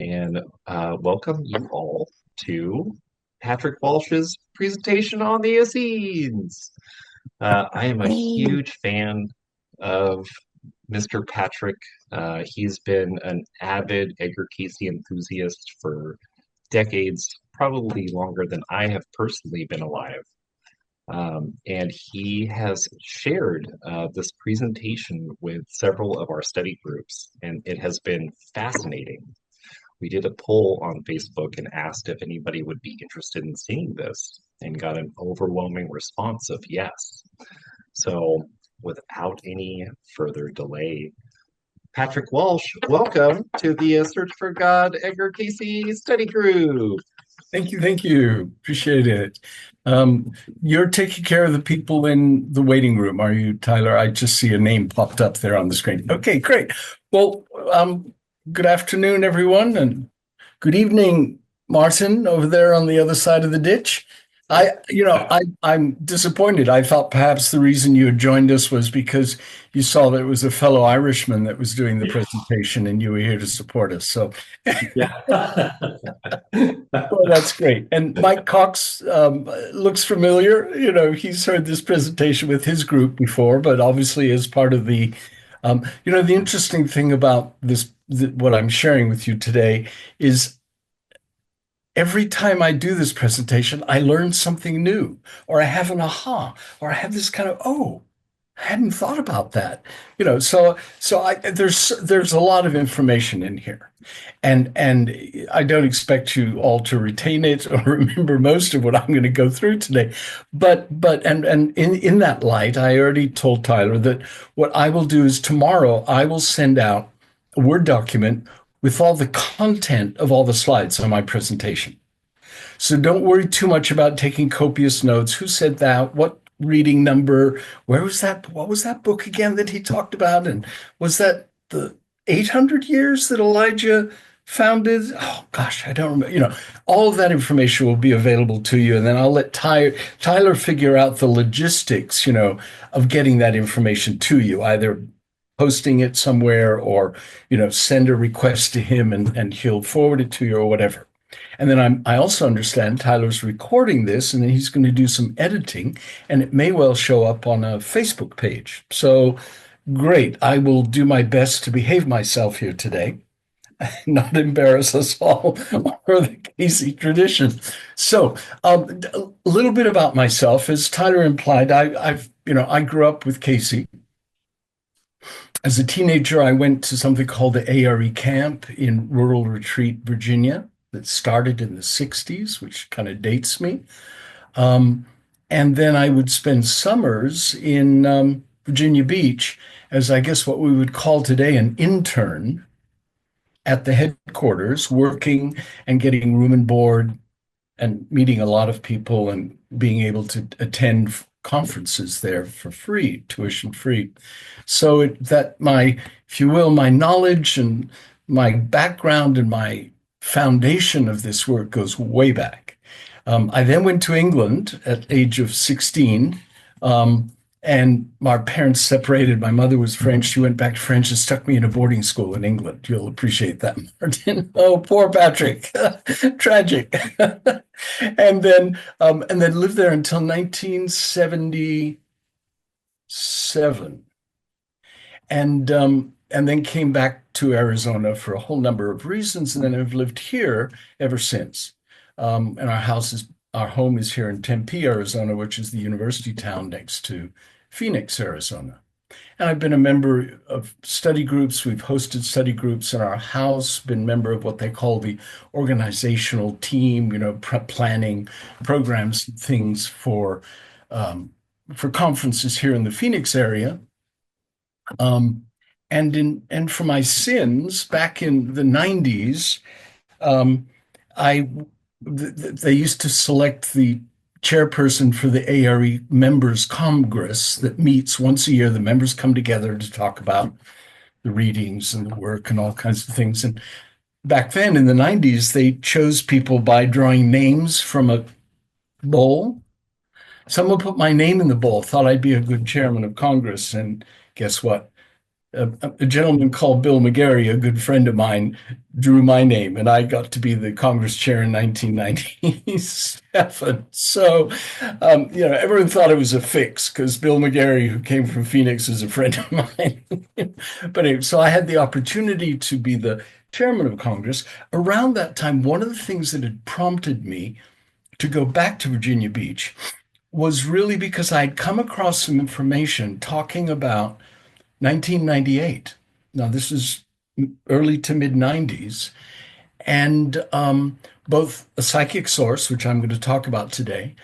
and welcome you all to Patrick Walsh's presentation on the Essenes. I am a Hey. huge fan of Mr. Patrick. He's been an avid Edgar Cayce enthusiast for decades, probably longer than I have personally been alive. And he has shared this presentation with several of our study groups, and it has been fascinating. We did a poll on Facebook and asked if anybody would be interested in seeing this, and got an overwhelming response of yes. So, without any further delay, Patrick Walsh, welcome to the Search for God Edgar Cayce study group. Thank you. Thank you. Appreciate it. Um, you're taking care of the people in the waiting room, are you, Tyler? I just see a name popped up there on the screen. Okay, great. Well, good afternoon, everyone, and good evening, Martin, over there on the other side of the ditch. I'm disappointed. I thought perhaps the reason you had joined us was because you saw that it was a fellow Irishman that was doing the presentation and you were here to support us. So Yeah. well, that's great. And Mike Cox looks familiar. He's heard this presentation with his group before, but obviously as part of the interesting thing about what I'm sharing with you today is every time I do this presentation, I learn something new, or I have an aha, or I have this kind of, oh, I hadn't thought about that. There's a lot of information in here. And I don't expect you all to retain it or remember most of what I'm going to go through today. And in that light, I already told Tyler that what I will do is tomorrow I will send out a Word document with all the content of all the slides on my presentation. So don't worry too much about taking copious notes. Who said that? What reading number? Where was that? What was that book again that he talked about? And was that the 800 years that Elijah founded? Oh gosh, I don't remember. All of that information will be available to you, and then I'll let Tyler figure out the logistics, of getting that information to you, either posting it somewhere or, send a request to him and he'll forward it to you or whatever. And then I also understand Tyler's recording this and then he's going to do some editing and it may well show up on a Facebook page. So great. I will do my best to behave myself here today, not embarrass us all or the Casey tradition. So a little bit about myself. As Tyler implied, I grew up with Casey. As a teenager, I went to something called the ARE camp in Rural Retreat, Virginia, that started in the 60s, which kind of dates me. Um, and then I would spend summers in Virginia Beach as, I guess, what we would call today an intern at the headquarters, working and getting room and board and meeting a lot of people and being able to attend conferences there for free, tuition free. So if you will, my knowledge and my background and my foundation of this work goes way back. I then went to England at age of 16. And my parents separated. My mother was French. She went back to French and stuck me in a boarding school in England. You'll appreciate that, Martin. Oh, poor Patrick. Tragic. And then lived there until 1977. And then came back to Arizona for a whole number of reasons. And then I've lived here ever since. And our home is here in Tempe, Arizona, which is the university town next to Phoenix, Arizona. And I've been a member of study groups. We've hosted study groups in our house, been member of what they call the organizational team, planning programs, and things for conferences here in the Phoenix area. And for my sins, back in the 90s, um, I they used to select the chairperson for the ARE Members Congress that meets once a year. The members come together to talk about the readings and the work and all kinds of things. And back then in the 90s, they chose people by drawing names from a bowl. Someone put my name in the bowl, thought I'd be a good chairman of Congress. And guess what? a gentleman called Bill McGarry, a good friend of mine, drew my name, and I got to be the Congress chair in 1997. So, everyone thought it was a fix because Bill McGarry, who came from Phoenix, is a friend of mine. But anyway, so I had the opportunity to be the chairman of Congress. Around that time, one of the things that had prompted me to go back to Virginia Beach was really because I'd come across some information talking about 1998. Now, this is early to mid 90s, and both a psychic source, which I'm going to talk about today,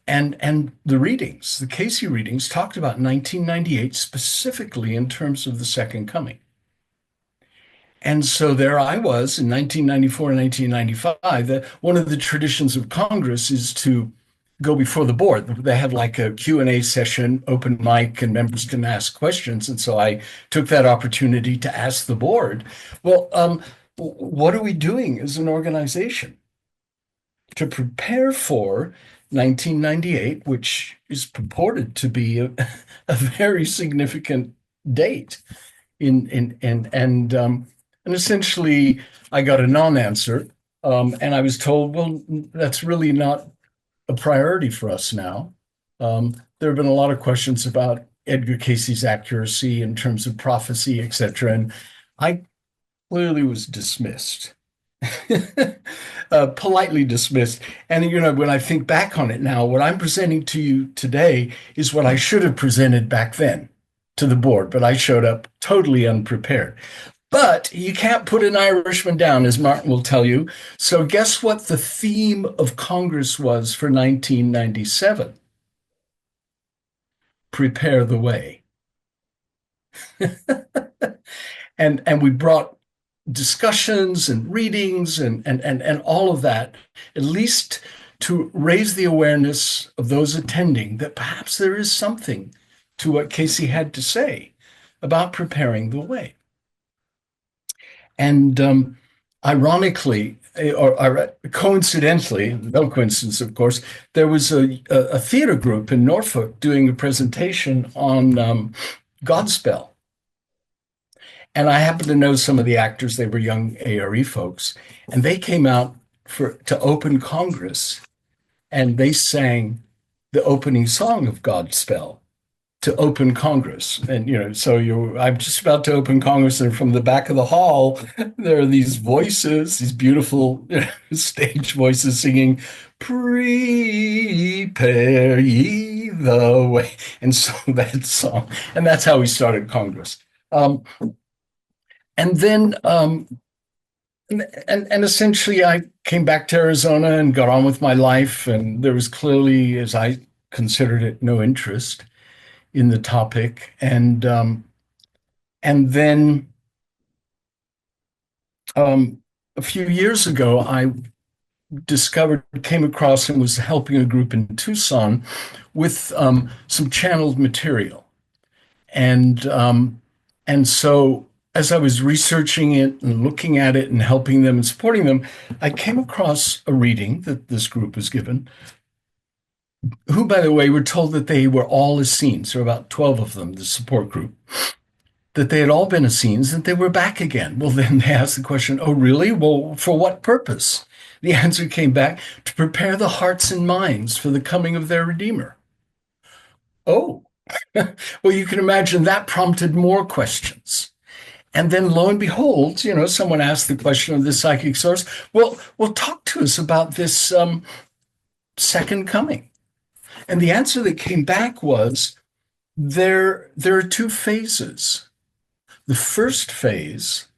and the readings, the Cayce readings, talked about 1998 specifically in terms of the Second Coming. And so there I was in 1994 and 1995. One of the traditions of Congress is to go before the board. They have like a Q&A session, open mic, and members can ask questions. And so I took that opportunity to ask the board, well, what are we doing as an organization to prepare for 1998, which is purported to be a very significant date? And essentially I got a non-answer, and I was told, well, that's really not a priority for us now. There have been a lot of questions about Edgar Cayce's accuracy in terms of prophecy, etc., and I clearly was dismissed, politely dismissed. And when I think back on it now, what I'm presenting to you today is what I should have presented back then to the board, but I showed up totally unprepared. But you can't put an Irishman down, as Martin will tell you. So guess what the theme of Congress was for 1997? Prepare the way. And we brought discussions and readings and all of that, at least to raise the awareness of those attending that perhaps there is something to what Cayce had to say about preparing the way. And ironically, or coincidentally, no coincidence, of course, there was a theater group in Norfolk doing a presentation on Godspell. And I happen to know some of the actors. They were young ARE folks, and they came out to open Congress, and they sang the opening song of Godspell to open Congress. And so I'm just about to open Congress, and from the back of the hall, there are these voices, these beautiful stage voices singing, "Prepare ye the way." And so that song, and that's how we started Congress. And then and essentially I came back to Arizona and got on with my life, and there was clearly, as I considered it, no interest in the topic. And then a few years ago, I came across and was helping a group in Tucson with some channeled material. And so as I was researching it and looking at it and helping them and supporting them, I came across a reading that this group was given, who, by the way, were told that they were all Essenes. There were about 12 of them, the support group, that they had all been Essenes, that they were back again. Well, then they asked the question, oh, really? Well, for what purpose? The answer came back, to prepare the hearts and minds for the coming of their Redeemer. Oh, well, you can imagine that prompted more questions. And then lo and behold, someone asked the question of this psychic source, well, talk to us about this second coming. And the answer that came back was, there are two phases. The first phase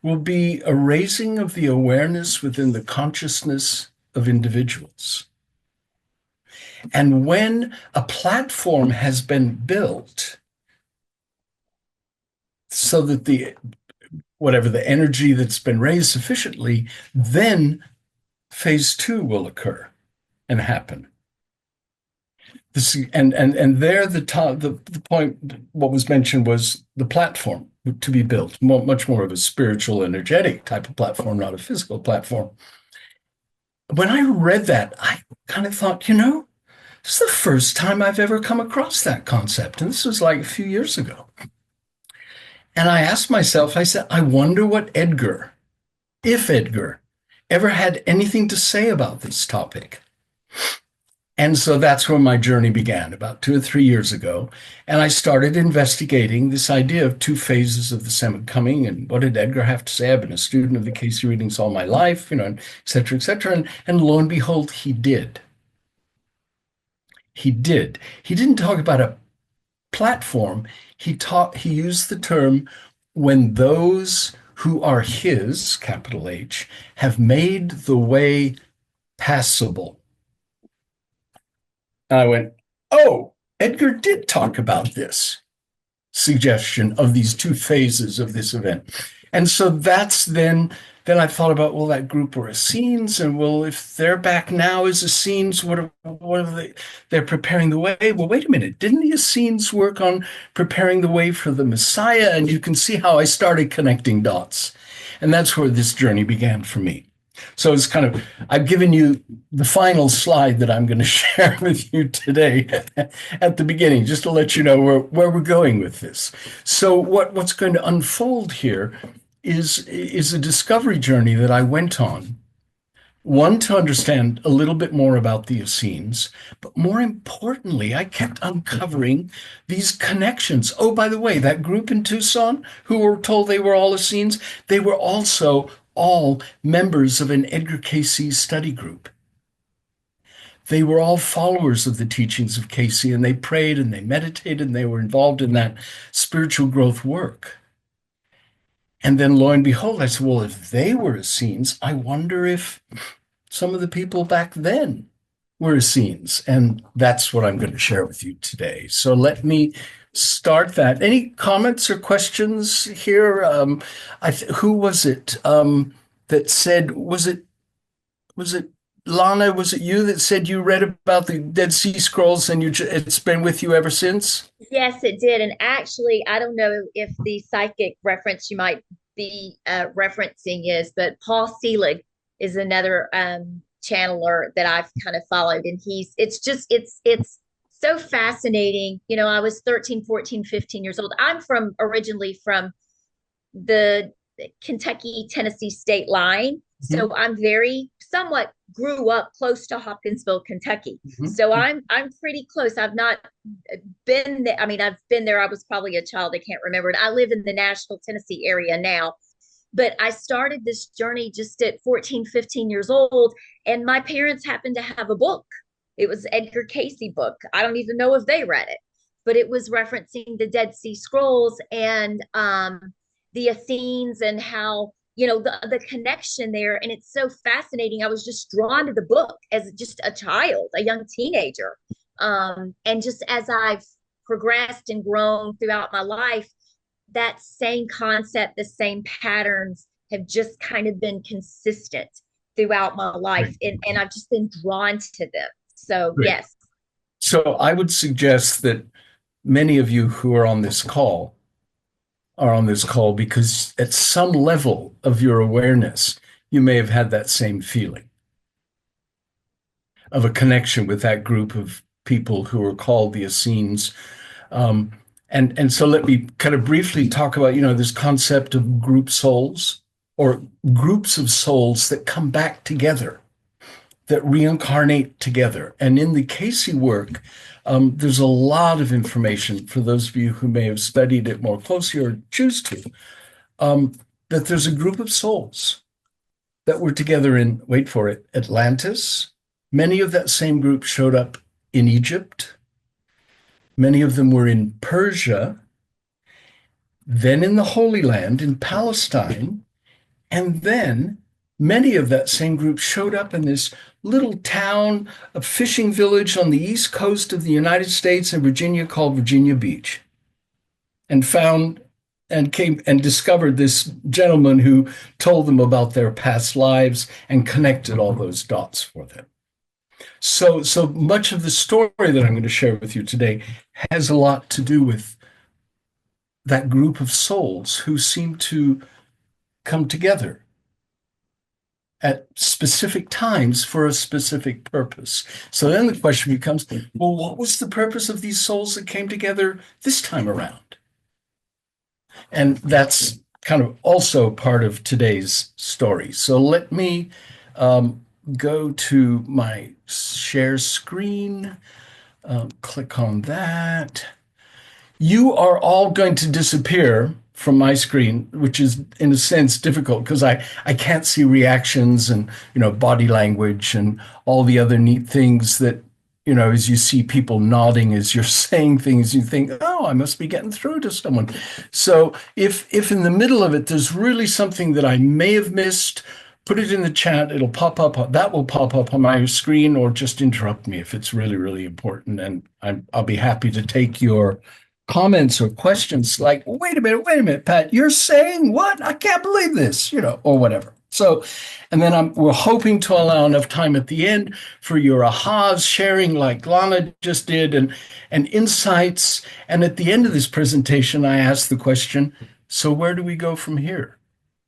will be a raising of the awareness within the consciousness of individuals. And when a platform has been built so that the energy that's been raised sufficiently, then phase two will occur and happen. This, and there the point, what was mentioned was the platform to be built, much more of a spiritual, energetic type of platform, not a physical platform. When I read that, I kind of thought, this is the first time I've ever come across that concept. And this was like a few years ago. And I asked myself, I said, I wonder what Edgar, if Edgar, ever had anything to say about this topic. And so that's where my journey began about 2 or 3 years ago. And I started investigating this idea of two phases of the Second Coming and what did Edgar have to say? I've been a student of the Cayce readings all my life, and et cetera, et cetera. And lo and behold, he did. He did. He didn't talk about a platform. He used the term when those who are his, capital H, have made the way passable. And I went, oh, Edgar did talk about this suggestion of these two phases of this event. And so that's then I thought about, well, that group were Essenes, and well, if they're back now as Essenes, what are they? They're preparing the way. Well, wait a minute, didn't the Essenes work on preparing the way for the Messiah? And you can see how I started connecting dots. And that's where this journey began for me. So it's kind of, I've given you the final slide that I'm going to share with you today at the beginning, just to let you know where we're going with this. So what's going to unfold here is a discovery journey that I went on. One, to understand a little bit more about the Essenes, but more importantly, I kept uncovering these connections. Oh, by the way, that group in Tucson who were told they were all Essenes, they were also all members of an Edgar Cayce study group. They were all followers of the teachings of Cayce, and they prayed and they meditated and they were involved in that spiritual growth work. And then lo and behold, I said, well, if they were Essenes, I wonder if some of the people back then were Essenes. And that's what I'm going to share with you today. So let me start that. Any comments or questions here? Who was it that said, was it Lana, was it you that said you read about the Dead Sea Scrolls and it's been with you ever since? Yes, it did. And actually, I don't know if the psychic reference you might be referencing is, but Paul Selig is another channeler that I've kind of followed. And it's so fascinating. You know, I was 13, 14, 15 years old. I'm from originally from the Kentucky Tennessee state line. Mhm. So I'm very somewhat grew up close to Hopkinsville, Kentucky. Mhm. So I'm pretty close. I've not been there. I mean, I've been there. I was probably a child. I can't remember it. I live in the Nashville, Tennessee area now. But I started this journey just at 14, 15 years old. And my parents happened to have a book. It was Edgar Cayce book. I don't even know if they read it, but it was referencing the Dead Sea Scrolls and the Essenes and how the connection there. And it's so fascinating. I was just drawn to the book as just a child, a young teenager, and just as I've progressed and grown throughout my life, that same concept, the same patterns have just kind of been consistent throughout my life, Great. and I've just been drawn to them. So Great. yes. So I would suggest that many of you who are on this call because at some level of your awareness, you may have had that same feeling of a connection with that group of people who are called the Essenes. Um, and so let me kind of briefly talk about, this concept of group souls or groups of souls that come back together, that reincarnate together. And in the Cayce work, there's a lot of information for those of you who may have studied it more closely or choose to, that there's a group of souls that were together in, wait for it, Atlantis. Many of that same group showed up in Egypt. Many of them were in Persia, then in the Holy Land, in Palestine, and then many of that same group showed up in this little town, a fishing village on the east coast of the United States in Virginia called Virginia Beach, and found and came and discovered this gentleman who told them about their past lives and connected all those dots for them. So much of the story that I'm going to share with you today has a lot to do with that group of souls who seem to come together at specific times for a specific purpose. So then the question becomes, well, what was the purpose of these souls that came together this time around? And that's kind of also part of today's story. So let me um, go to my share screen, click on that. You are all going to disappear from my screen, which is in a sense difficult because I can't see reactions and body language and all the other neat things that as you see people nodding as you're saying things, you think, oh, I must be getting through to someone. So if in the middle of it there's really something that I may have missed, put it in the chat. It'll pop up. That will pop up on my screen, or just interrupt me if it's really, really important, and I'll be happy to take your comments or questions like, wait a minute, Pat, you're saying what? I can't believe this, or whatever. So, and then we're hoping to allow enough time at the end for your ahas, sharing like Lana just did, and insights. And at the end of this presentation, I asked the question, so where do we go from here?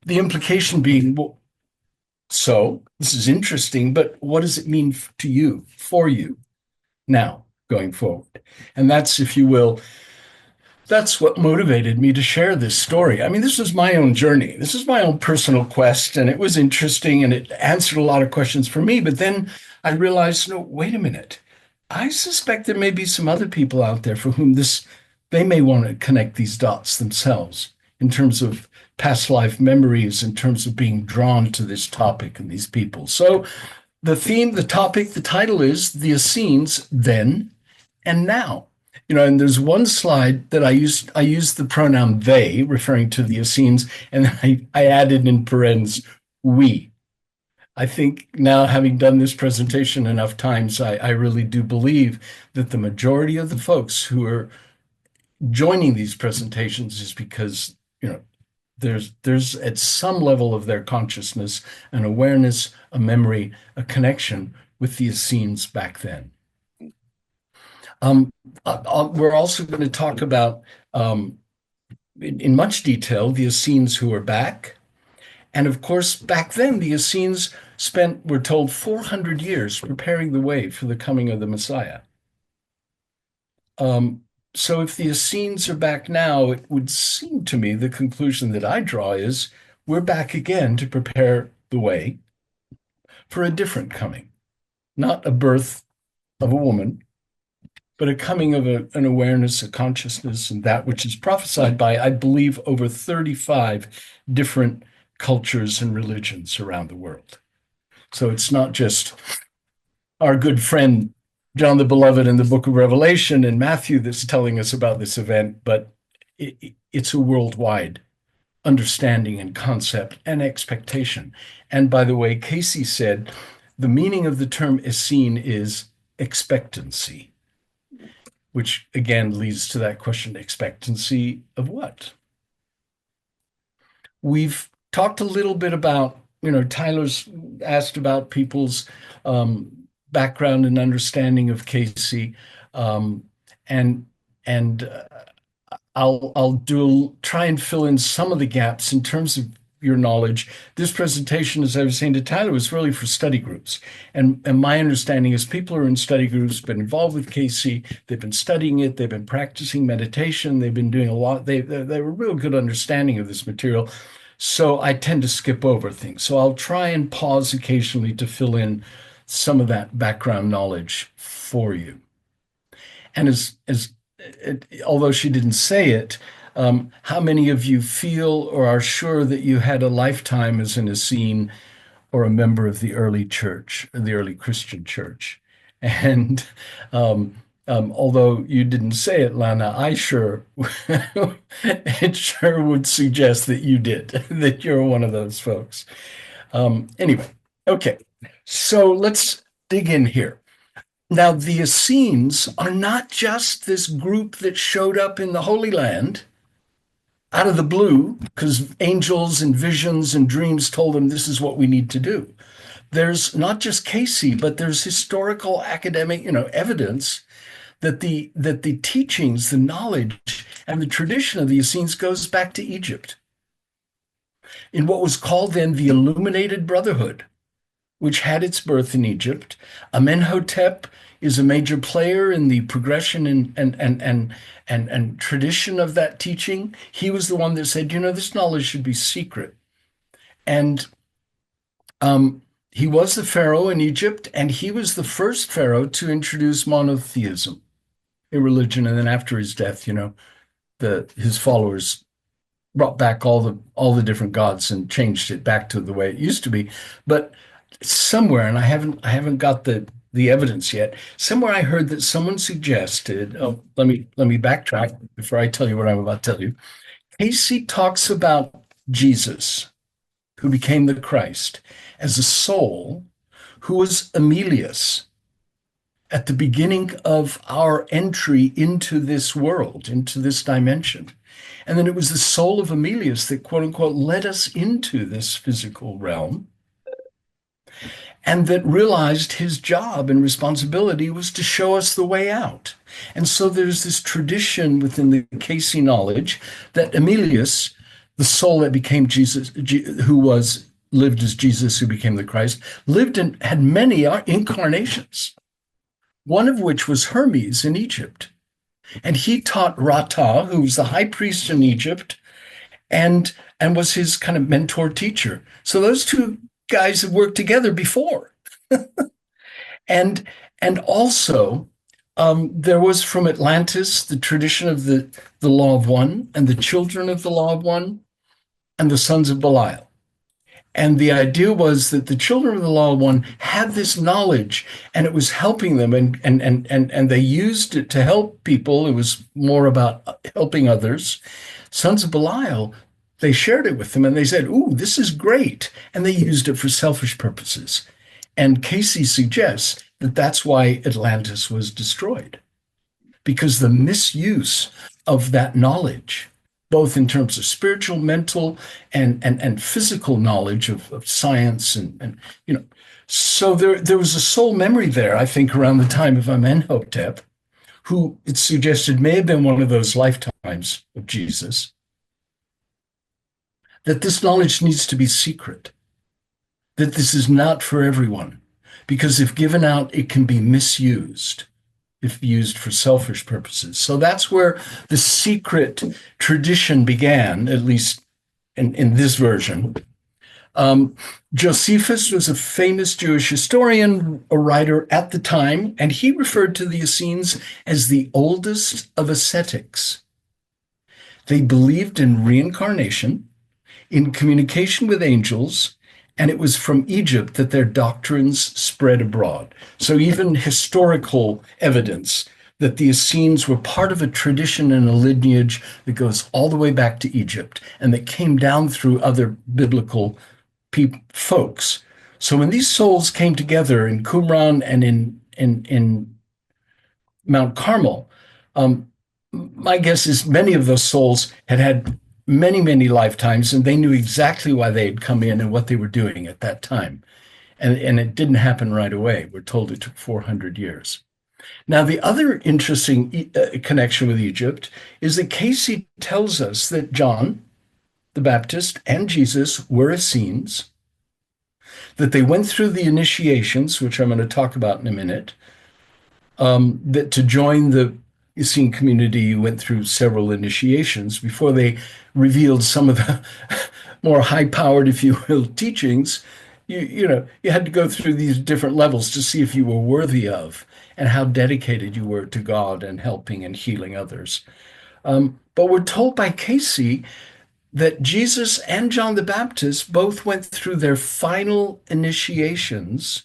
The implication being, well, so this is interesting, but what does it mean to you, for you, now going forward? And that's, if you will, that's what motivated me to share this story. I mean, this was my own journey. This is my own personal quest, and it was interesting and it answered a lot of questions for me. But then I realized, no, wait a minute. I suspect there may be some other people out there for whom they may want to connect these dots themselves in terms of past life memories, in terms of being drawn to this topic and these people. So the theme, the topic, the title is The Essenes Then and Now. And there's one slide that I used the pronoun they, referring to the Essenes, and I added in parentheses, we. I think now, having done this presentation enough times, I really do believe that the majority of the folks who are joining these presentations is because, there's at some level of their consciousness an awareness, a memory, a connection with the Essenes back then. We're also going to talk about, in much detail, the Essenes who are back. And of course, back then, the Essenes spent, we're told, 400 years preparing the way for the coming of the Messiah. So if the Essenes are back now, it would seem to me the conclusion that I draw is we're back again to prepare the way for a different coming, not a birth of a woman, but a coming of an awareness, a consciousness, and that which is prophesied by, I believe, over 35 different cultures and religions around the world. So it's not just our good friend John the Beloved in the book of Revelation and Matthew that's telling us about this event, but it's a worldwide understanding and concept and expectation. And by the way, Cayce said the meaning of the term Essene is expectancy, which again leads to that question, expectancy of what? We've talked a little bit about, Tyler's asked about people's background and understanding of Cayce, and I'll try and fill in some of the gaps in terms of your knowledge. This presentation, as I was saying to Tyler, was really for study groups. And my understanding is people who are in study groups, been involved with Cayce, they've been studying it, they've been practicing meditation, they've been doing a lot, they have a real good understanding of this material. So I tend to skip over things. So I'll try and pause occasionally to fill in some of that background knowledge for you. And although she didn't say it, how many of you feel or are sure that you had a lifetime as an Essene or a member of the early church, the early Christian church? And although you didn't say it, Lana, it sure would suggest that you did, that you're one of those folks. Anyway, okay, so let's dig in here. Now, the Essenes are not just this group that showed up in the Holy Land out of the blue because angels and visions and dreams told them this is what we need to do. There's not just Cayce, but there's historical academic, evidence that the teachings, the knowledge, and the tradition of the Essenes goes back to Egypt in what was called then the Illuminated Brotherhood, which had its birth in Egypt. Amenhotep is a major player in the progression and tradition of that teaching. He was the one that said, this knowledge should be secret. And he was the pharaoh in Egypt, and he was the first pharaoh to introduce monotheism in religion. And then after his death, his followers brought back all the different gods and changed it back to the way it used to be. But somewhere, and I haven't got the evidence yet. Somewhere I heard that someone suggested. Oh, let me backtrack before I tell you what I'm about to tell you. Cayce talks about Jesus, who became the Christ, as a soul who was Emilius at the beginning of our entry into this world, into this dimension. And then it was the soul of Emilius that, quote unquote, led us into this physical realm, and that realized his job and responsibility was to show us the way out. And so there's this tradition within the Cayce knowledge that Emilius, the soul that became Jesus, who lived as Jesus, who became the Christ, lived and had many incarnations, one of which was Hermes in Egypt. And he taught Rata, who was the high priest in Egypt, and was his kind of mentor teacher. So those two guys have worked together before. and also there was from Atlantis the tradition of the law of one, and the children of the law of one, and the sons of Belial. And the idea was that the children of the law of one had this knowledge, and it was helping them, and they used it to help people. It was more about helping others. Sons of Belial, they shared it with them, and they said, "Ooh, this is great," and they used it for selfish purposes. And Cayce suggests that that's why Atlantis was destroyed, because the misuse of that knowledge, both in terms of spiritual, mental, and physical knowledge of science, so there was a soul memory there, I think, around the time of Amenhotep, who it's suggested may have been one of those lifetimes of Jesus, that this knowledge needs to be secret, that this is not for everyone, because if given out, it can be misused if used for selfish purposes. So that's where the secret tradition began, at least in this version. Josephus was a famous Jewish historian, a writer at the time, and he referred to the Essenes as the oldest of ascetics. They believed in reincarnation, in communication with angels, and it was from Egypt that their doctrines spread abroad. So even historical evidence that the Essenes were part of a tradition and a lineage that goes all the way back to Egypt, and that came down through other biblical folks. So when these souls came together in Qumran and in Mount Carmel, my guess is many of those souls had many, many lifetimes, and they knew exactly why they had come in and what they were doing at that time. And it didn't happen right away. We're told it took 400 years. Now, the other interesting connection with Egypt is that Cayce tells us that John the Baptist and Jesus were Essenes, that they went through the initiations, which I'm going to talk about in a minute, that to join the Essene community, you went through several initiations before they revealed some of the more high-powered, if you will, teachings. You had to go through these different levels to see if you were worthy of, and how dedicated you were to God and helping and healing others. But we're told by Cayce that Jesus and John the Baptist both went through their final initiations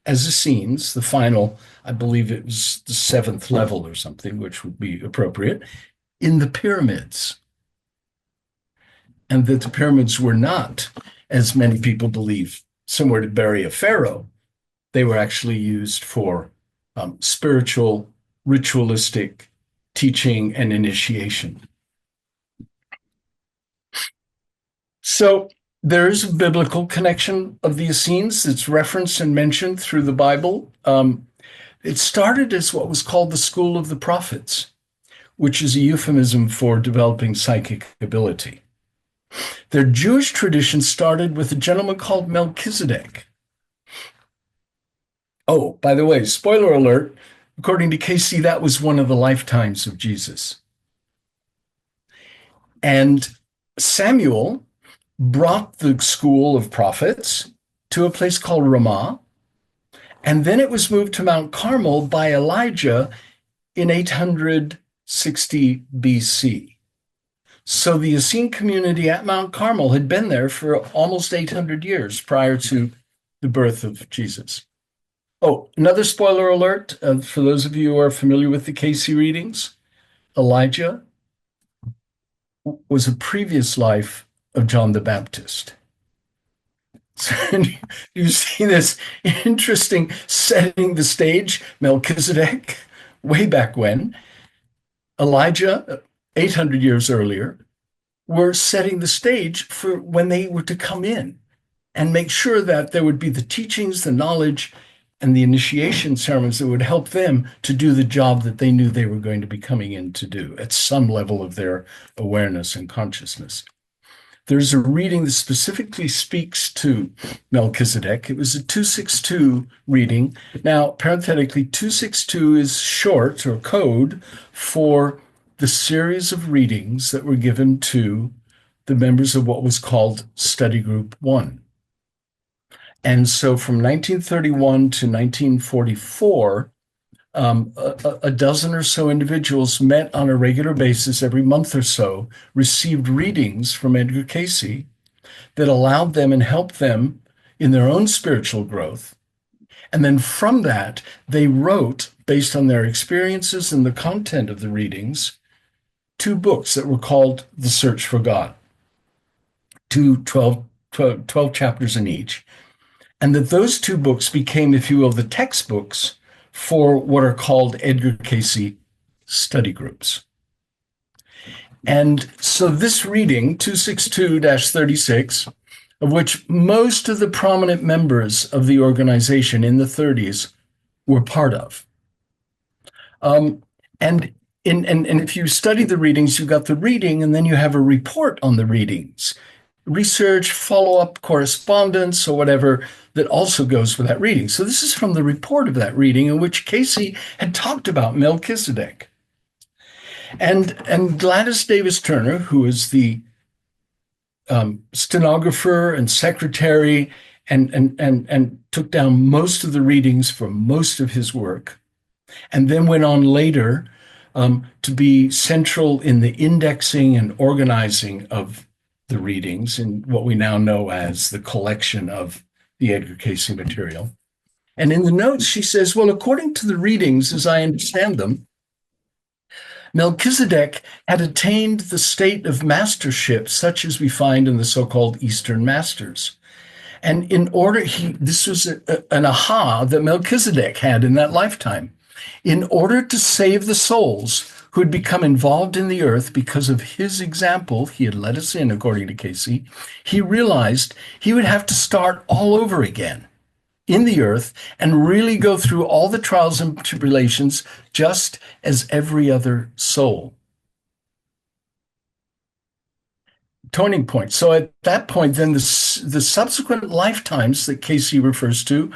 as Essenes, the final, I believe it was the 7th level or something, which would be appropriate, in the pyramids. And that the pyramids were not, as many people believe, somewhere to bury a pharaoh. They were actually used for spiritual, ritualistic teaching and initiation. So there is a biblical connection of the Essenes that's referenced and mentioned through the Bible. It started as what was called the School of the Prophets, which is a euphemism for developing psychic ability. Their Jewish tradition started with a gentleman called Melchizedek, Oh, by the way, spoiler alert, according to Cayce, that was one of the lifetimes of Jesus. And Samuel brought the school of prophets to a place called Ramah, and then it was moved to Mount Carmel by Elijah in 860 BC. So the Essene community at Mount Carmel had been there for almost 800 years prior to the birth of Jesus. Oh, another spoiler alert for those of you who are familiar with the Cayce readings. Elijah was a previous life of John the Baptist. So you see this interesting setting the stage. Melchizedek, way back when, Elijah, 800 years earlier, were setting the stage for when they were to come in and make sure that there would be the teachings, the knowledge, and the initiation ceremonies that would help them to do the job that they knew they were going to be coming in to do at some level of their awareness and consciousness. There's a reading that specifically speaks to Melchizedek. It was a 262 reading. Now, parenthetically, 262 is short or code for the series of readings that were given to the members of what was called Study Group 1. And so from 1931 to 1944, a dozen or so individuals met on a regular basis every month or so, received readings from Edgar Cayce that allowed them and helped them in their own spiritual growth. And then from that, they wrote, based on their experiences and the content of the readings, two books that were called The Search for God, 12 chapters in each. And that those two books became, if you will, the textbooks for what are called Edgar Cayce study groups. And so this reading, 262-36, of which most of the prominent members of the organization in the 30s were part of. And if you study the readings, you got the reading, and then you have a report on the readings, research, follow-up, correspondence, or whatever that also goes with that reading. So this is from the report of that reading in which Cayce had talked about Melchizedek. And Gladys Davis Turner, who is the stenographer and secretary and took down most of the readings for most of his work, and then went on later to be central in the indexing and organizing of the readings in what we now know as the collection of the Edgar Cayce material. And in the notes, she says, well, according to the readings, as I understand them, Melchizedek had attained the state of mastership, such as we find in the so-called Eastern Masters. And in order, this was an aha that Melchizedek had in that lifetime. In order to save the souls who had become involved in the earth because of his example, he had led us in, according to Cayce, he realized he would have to start all over again in the earth and really go through all the trials and tribulations just as every other soul. Turning point. So at that point, then the subsequent lifetimes that Cayce refers to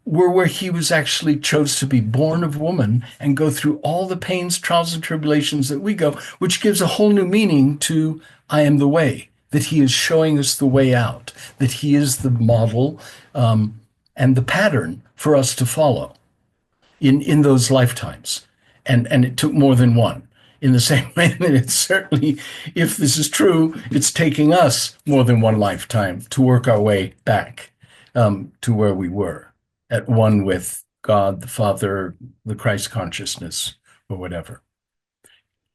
were where he was actually chose to be born of woman and go through all the pains, trials, and tribulations that we go, which gives a whole new meaning to I am the way, that he is showing us the way out, that he is the model and the pattern for us to follow in those lifetimes. And it took more than one. In the same way that it's certainly, if this is true, it's taking us more than one lifetime to work our way back to where we were, at one with God, the Father, the Christ consciousness, or whatever.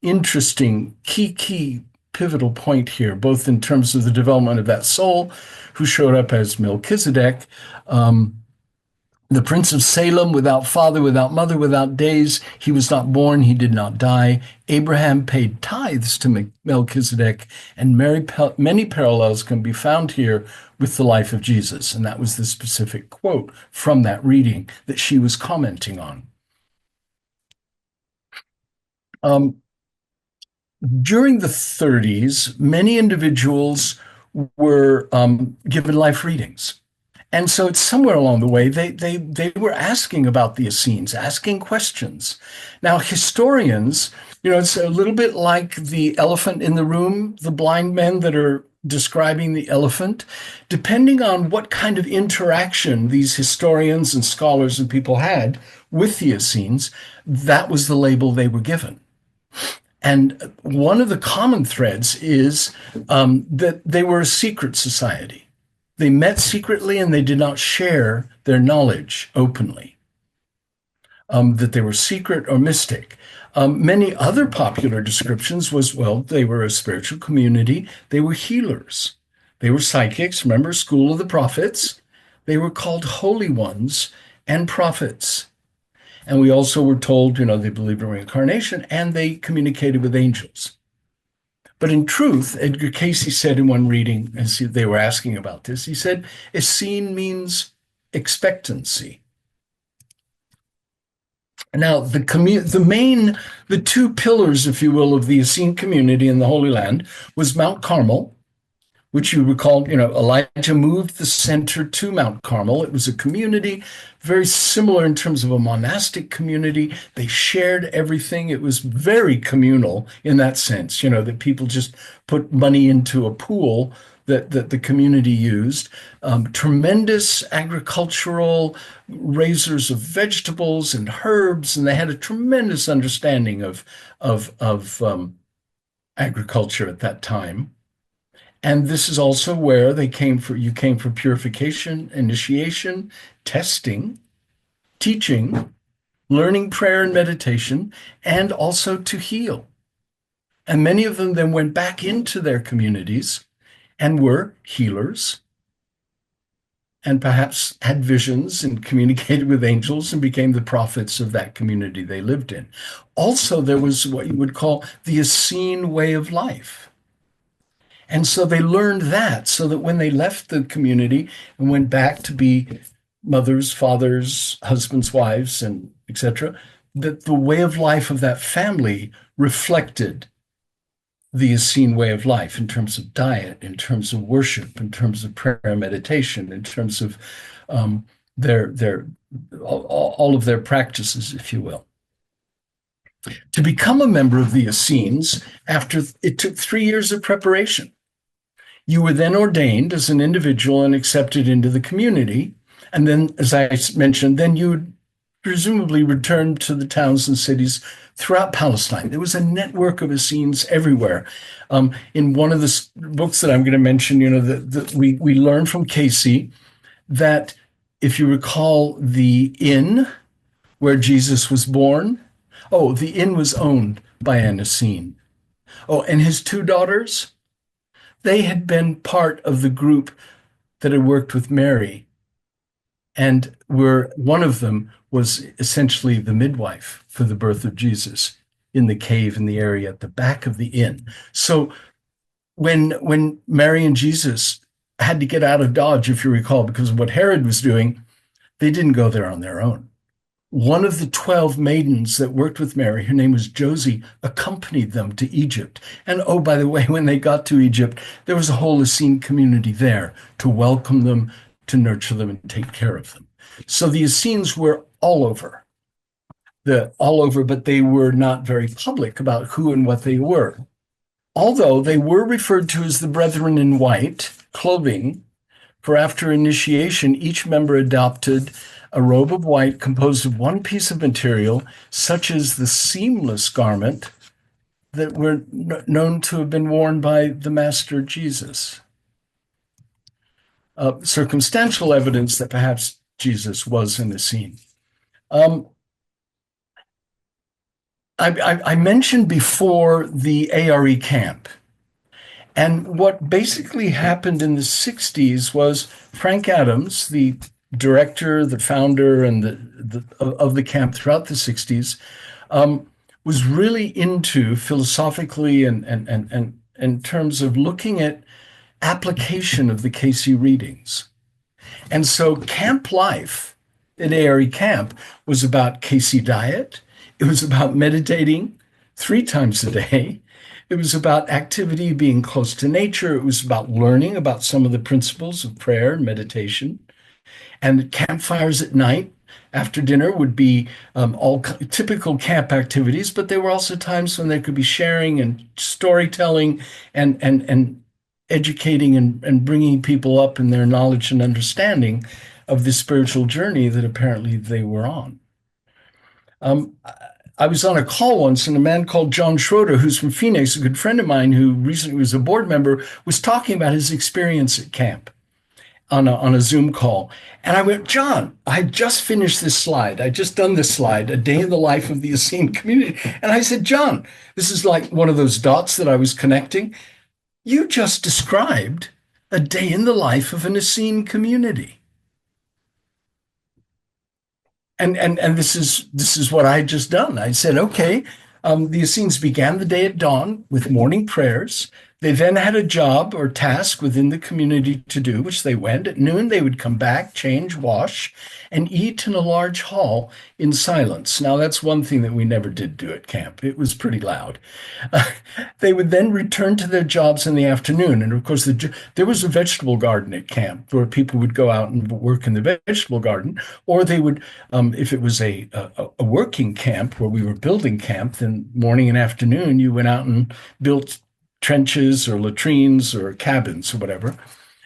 Interesting, key pivotal point here, both in terms of the development of that soul who showed up as Melchizedek, the Prince of Salem, without father, without mother, without days. He was not born, he did not die. Abraham paid tithes to Melchizedek, and many parallels can be found here with the life of Jesus. And that was the specific quote from that reading that she was commenting on. During the 30s, many individuals were given life readings. And so it's somewhere along the way they were asking about the Essenes, asking questions. Now historians, it's a little bit like the elephant in the room, the blind men that are describing the elephant. Depending on what kind of interaction these historians and scholars and people had with the Essenes, that was the label they were given. And one of the common threads is that they were a secret society. They met secretly and they did not share their knowledge openly, that they were secret or mystic. Many other popular descriptions was, well, they were a spiritual community. They were healers. They were psychics. Remember, School of the Prophets? They were called holy ones and prophets. And we also were told, they believed in reincarnation and they communicated with angels. But in truth, Edgar Cayce said in one reading, as they were asking about this, he said, Essene means expectancy. Now, the two pillars, if you will, of the Essene community in the Holy Land was Mount Carmel, which you recall, Elijah moved the center to Mount Carmel. It was a community very similar in terms of a monastic community. They shared everything. It was very communal in that sense, that people just put money into a pool that the community used. Tremendous agricultural raisers of vegetables and herbs, and they had a tremendous understanding of agriculture at that time. And this is also where you came for purification, initiation, testing, teaching, learning prayer and meditation, and also to heal. And many of them then went back into their communities and were healers and perhaps had visions and communicated with angels and became the prophets of that community they lived in. Also, there was what you would call the Essene way of life. And so they learned that so that when they left the community and went back to be mothers, fathers, husbands, wives, and etc., that the way of life of that family reflected the Essene way of life in terms of diet, in terms of worship, in terms of prayer and meditation, in terms of their all of their practices, if you will. To become a member of the Essenes, it took 3 years of preparation. You were then ordained as an individual and accepted into the community. And then, as I mentioned, then you would presumably return to the towns and cities throughout Palestine. There was a network of Essenes everywhere. In one of the books that I'm going to mention, we learn from Cayce that, if you recall, the inn where Jesus was born, the inn was owned by an Essene. And his two daughters, they had been part of the group that had worked with Mary, and one of them was essentially the midwife for the birth of Jesus in the cave in the area at the back of the inn. So when Mary and Jesus had to get out of Dodge, if you recall, because of what Herod was doing, they didn't go there on their own. One of the 12 maidens that worked with Mary, her name was Josie, accompanied them to Egypt. And by the way, when they got to Egypt, there was a whole Essene community there to welcome them, to nurture them, and take care of them. So the Essenes were all over, but they were not very public about who and what they were. Although they were referred to as the Brethren in White clothing, for after initiation, each member adopted a robe of white composed of one piece of material, such as the seamless garment that were known to have been worn by the Master Jesus. Circumstantial evidence that perhaps Jesus was an Essene. I mentioned before the ARE camp. And what basically happened in the 60s was Frank Adams, the director, the founder, and of the camp throughout the 60s, was really into philosophically and in terms of looking at application of the Cayce readings. And so camp life at ARE camp was about Cayce diet. It was about meditating 3 times a day. It was about activity, being close to nature. It was about learning about some of the principles of prayer and meditation. And campfires at night after dinner would be all typical camp activities, but there were also times when there could be sharing and storytelling and educating and bringing people up in their knowledge and understanding of the spiritual journey that apparently they were on. Um, I was on a call once, and a man called John Schroeder, who's from Phoenix, a good friend of mine who recently was a board member, was talking about his experience at camp on a Zoom call. And I went, John, I just finished this slide. I just done this slide, a day in the life of the Essene community. And I said, John, this is like one of those dots that I was connecting. You just described a day in the life of an Essene community. And this is what I had just done. I said, okay, the Essenes began the day at dawn with morning prayers. They then had a job or task within the community to do, which they went. At noon, they would come back, change, wash, and eat in a large hall in silence. Now, that's one thing that we never did do at camp. It was pretty loud. They would then return to their jobs in the afternoon. And of course, there was a vegetable garden at camp where people would go out and work in the vegetable garden, or they would, if it was a working camp where we were building camp, then morning and afternoon, you went out and built trenches or latrines or cabins or whatever.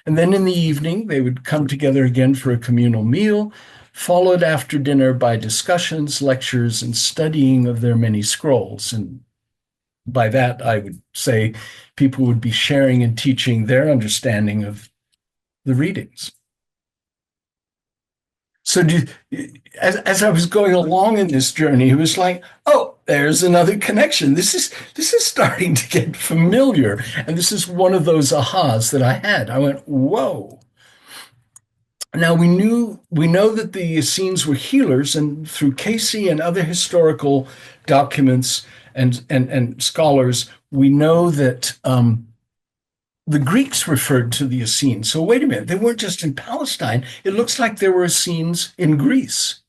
And then in the evening, they would come together again for a communal meal, followed after dinner by discussions, lectures, and studying of their many scrolls. And by that, I would say people would be sharing and teaching their understanding of the readings. So as I was going along in this journey, it was like, oh, there's another connection. This is starting to get familiar. And this is one of those ahas that I had. I went, whoa. Now we know that the Essenes were healers, and through Cayce and other historical documents and scholars, we know that the Greeks referred to the Essenes. So wait a minute, they weren't just in Palestine. It looks like there were Essenes in Greece.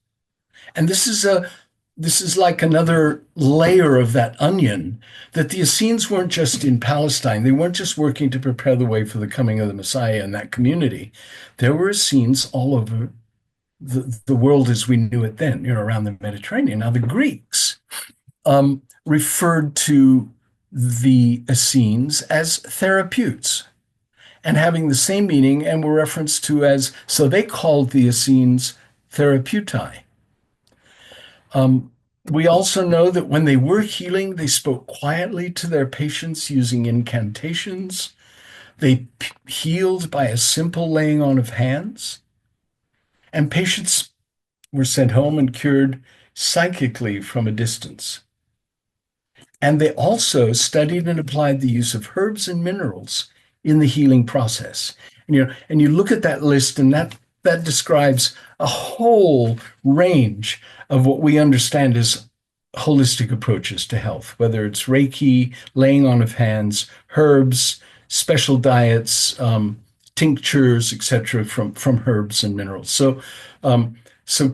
And this is like another layer of that onion, that the Essenes weren't just in Palestine. They weren't just working to prepare the way for the coming of the Messiah in that community. There were Essenes all over the world as we knew it then, around the Mediterranean. Now, the Greeks referred to the Essenes as therapeutes and having the same meaning, and were referenced to as, so they called the Essenes therapeutai. We also know that when they were healing, they spoke quietly to their patients using incantations. They healed by a simple laying on of hands, and patients were sent home and cured psychically from a distance. And they also studied and applied the use of herbs and minerals in the healing process. And you look at that list, and that describes a whole range of what we understand as holistic approaches to health, whether it's Reiki, laying on of hands, herbs, special diets, tinctures, etc., from herbs and minerals. So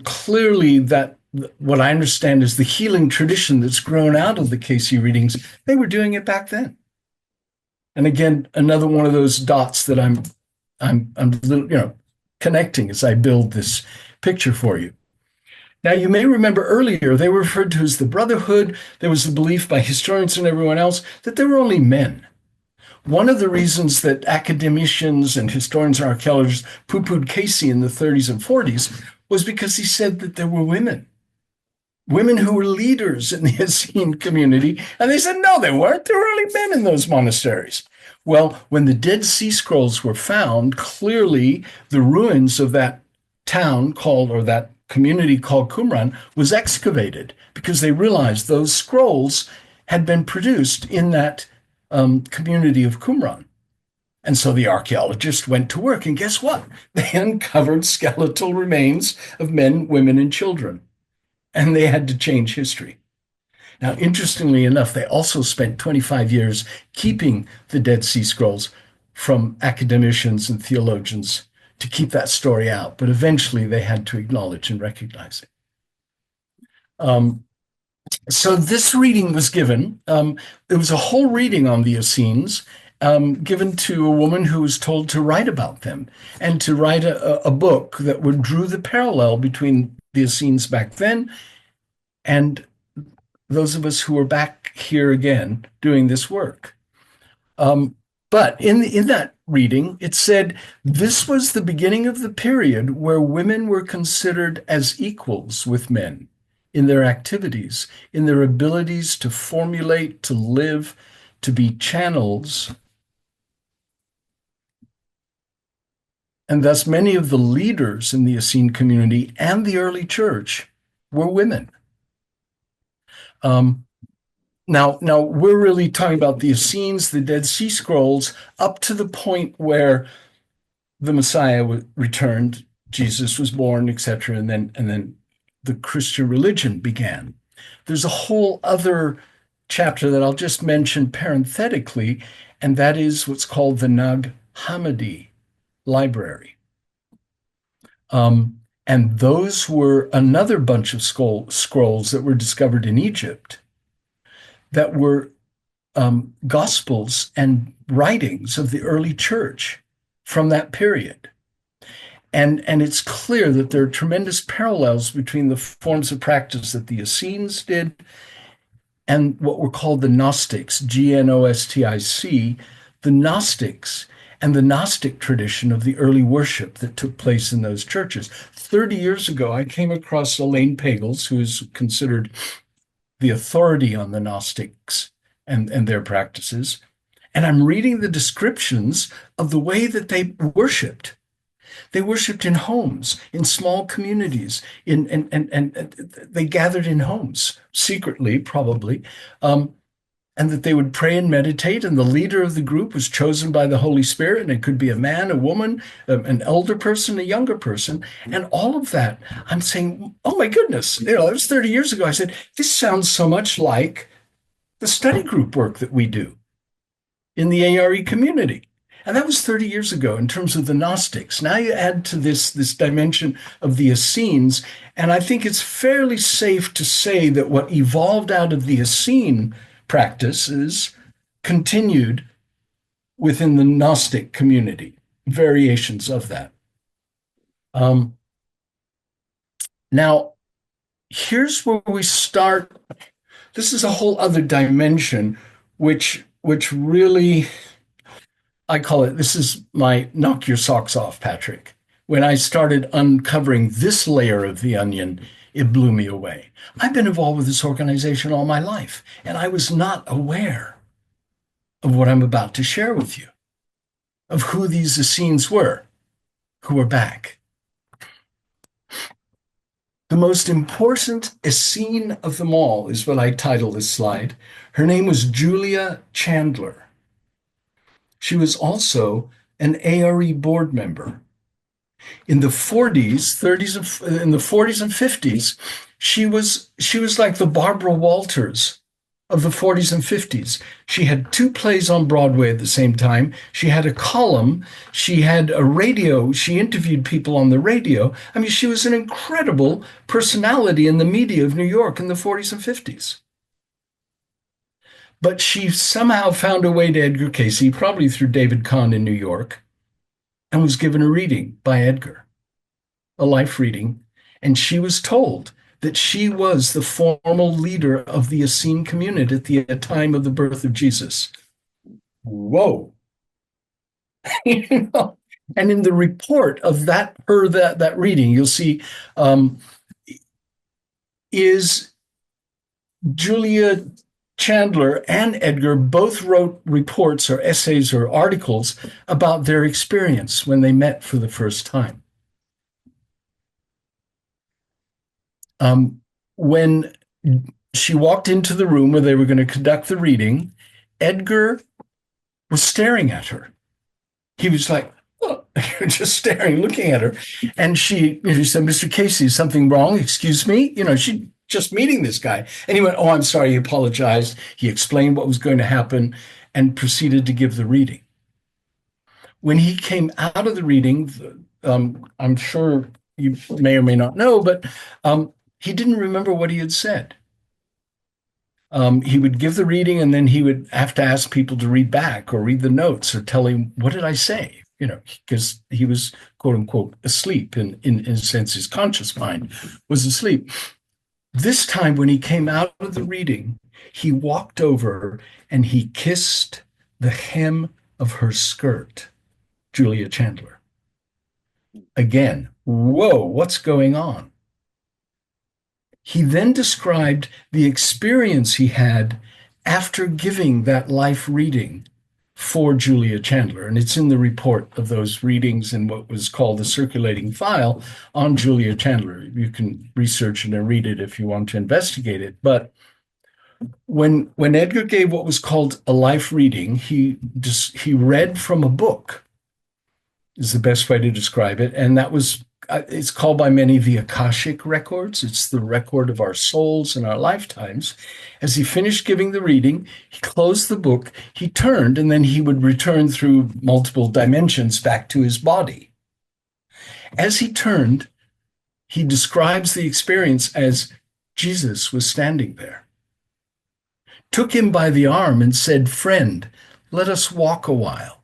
clearly that what I understand is the healing tradition that's grown out of the Cayce readings. They were doing it back then. And again, another one of those dots that I'm connecting as I build this picture for you. Now, you may remember earlier, they were referred to as the Brotherhood. There was a belief by historians and everyone else that they were only men. One of the reasons that academicians and historians and archaeologists poo-pooed Cayce in the 30s and 40s was because he said that there were women who were leaders in the Essene community. And they said, no, they weren't. There were only men in those monasteries. Well, when the Dead Sea Scrolls were found, clearly the ruins of that town called, or that community called Qumran, was excavated because they realized those scrolls had been produced in that community of Qumran. And so the archaeologists went to work, and guess what? They uncovered skeletal remains of men, women, and children. And they had to change history. Now, interestingly enough, they also spent 25 years keeping the Dead Sea Scrolls from academicians and theologians to keep that story out. But eventually they had to acknowledge and recognize it. So this reading was given. It was a whole reading on the Essenes. given to a woman who was told to write about them and to write a book that would drew the parallel between the Essenes back then and those of us who are back here again doing this work. Um, but in that reading, it said this was the beginning of the period where women were considered as equals with men in their activities, in their abilities to formulate, to live, to be channels. And thus, many of the leaders in the Essene community and the early church were women. Um, now we're really talking about the Essenes, the Dead Sea Scrolls, up to the point where the Messiah returned, Jesus was born, etc., and then the Christian religion began. There's a whole other chapter that I'll just mention parenthetically, and that is what's called the Nag Hammadi Library. And those were another bunch of scrolls that were discovered in Egypt that were gospels and writings of the early church from that period. And it's clear that there are tremendous parallels between the forms of practice that the Essenes did and what were called the Gnostics, Gnostic, the Gnostics and the Gnostic tradition of the early worship that took place in those churches. 30 years ago, I came across Elaine Pagels, who is considered the authority on the Gnostics and their practices. And I'm reading the descriptions of the way that they worshiped. They worshiped in homes, in small communities, and they gathered in homes, secretly, probably, and that they would pray and meditate. And the leader of the group was chosen by the Holy Spirit, and it could be a man, a woman, an elder person, a younger person. And all of that, I'm saying, oh my goodness, that was 30 years ago. I said, this sounds so much like the study group work that we do in the ARE community. And that was 30 years ago in terms of the Gnostics. Now you add to this dimension of the Essenes, and I think it's fairly safe to say that what evolved out of the Essene practices continued within the Gnostic community, variations of that. Now, here's where we start. This is a whole other dimension, which really I call it, this is my knock your socks off, Patrick. When I started uncovering this layer of the onion, it blew me away. I've been involved with this organization all my life, and I was not aware of what I'm about to share with you, of who these Essenes were, who are back. The most important Essene of them all is what I title this slide. Her name was Julia Chandler. She was also an ARE board member. In the 40s, 30s, in the 40s and 50s, she was like the Barbara Walters of the 40s and 50s. She had two plays on Broadway at the same time. She had a column. She had a radio. She interviewed people on the radio. I mean, she was an incredible personality in the media of New York in the 40s and 50s. But she somehow found a way to Edgar Cayce, probably through David Kahn in New York, and was given a reading by Edgar, a life reading. And she was told that she was the formal leader of the Essene community at the time of the birth of Jesus. Whoa. You know? And in the report of that reading, you'll see is Julia Chandler and Edgar both wrote reports or essays or articles about their experience when they met for the first time. When she walked into the room where they were going to conduct the reading, Edgar was staring at her. He was like, oh, just staring, looking at her. And she said, Mr. Cayce, is something wrong? Excuse me? She just meeting this guy. And he went, oh, I'm sorry. He apologized. He explained what was going to happen and proceeded to give the reading. When he came out of the reading, I'm sure you may or may not know, but he didn't remember what he had said. He would give the reading and then he would have to ask people to read back or read the notes or tell him, what did I say? Because he was quote unquote asleep in a sense, his conscious mind was asleep. This time when he came out of the reading, he walked over and he kissed the hem of her skirt, Julia Chandler. Again, whoa, what's going on? He then described the experience he had after giving that life reading for Julia Chandler. And it's in the report of those readings in what was called the circulating file on Julia Chandler. You can research it and read it if you want to investigate it. But when Edgar gave what was called a life reading, he read from a book, is the best way to describe it. And that was it's called by many the Akashic records. It's the record of our souls and our lifetimes. As he finished giving the reading, he closed the book, he turned, and then he would return through multiple dimensions back to his body. As he turned, he describes the experience as Jesus was standing there, took him by the arm and said, "Friend, let us walk a while."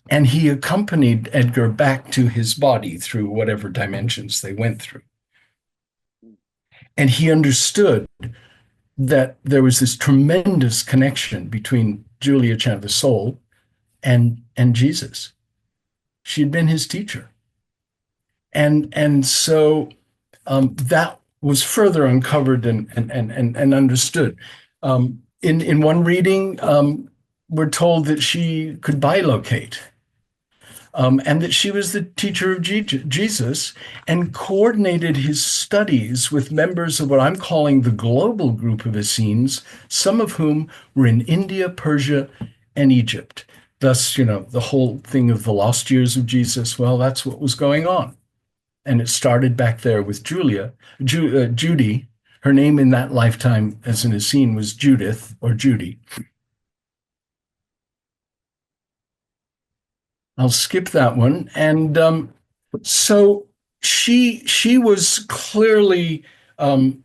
And he accompanied Edgar back to his body through whatever dimensions they went through. And he understood that there was this tremendous connection between Julia Chandler's soul and Jesus. She had been his teacher. And so that was further uncovered and understood. In one reading, we're told that she could bilocate. And that she was the teacher of Jesus and coordinated his studies with members of what I'm calling the global group of Essenes, some of whom were in India, Persia, and Egypt. Thus, the whole thing of the lost years of Jesus, well, that's what was going on. And it started back there with Judy. Her name in that lifetime as an Essene was Judith or Judy. I'll skip that one. And so she was clearly an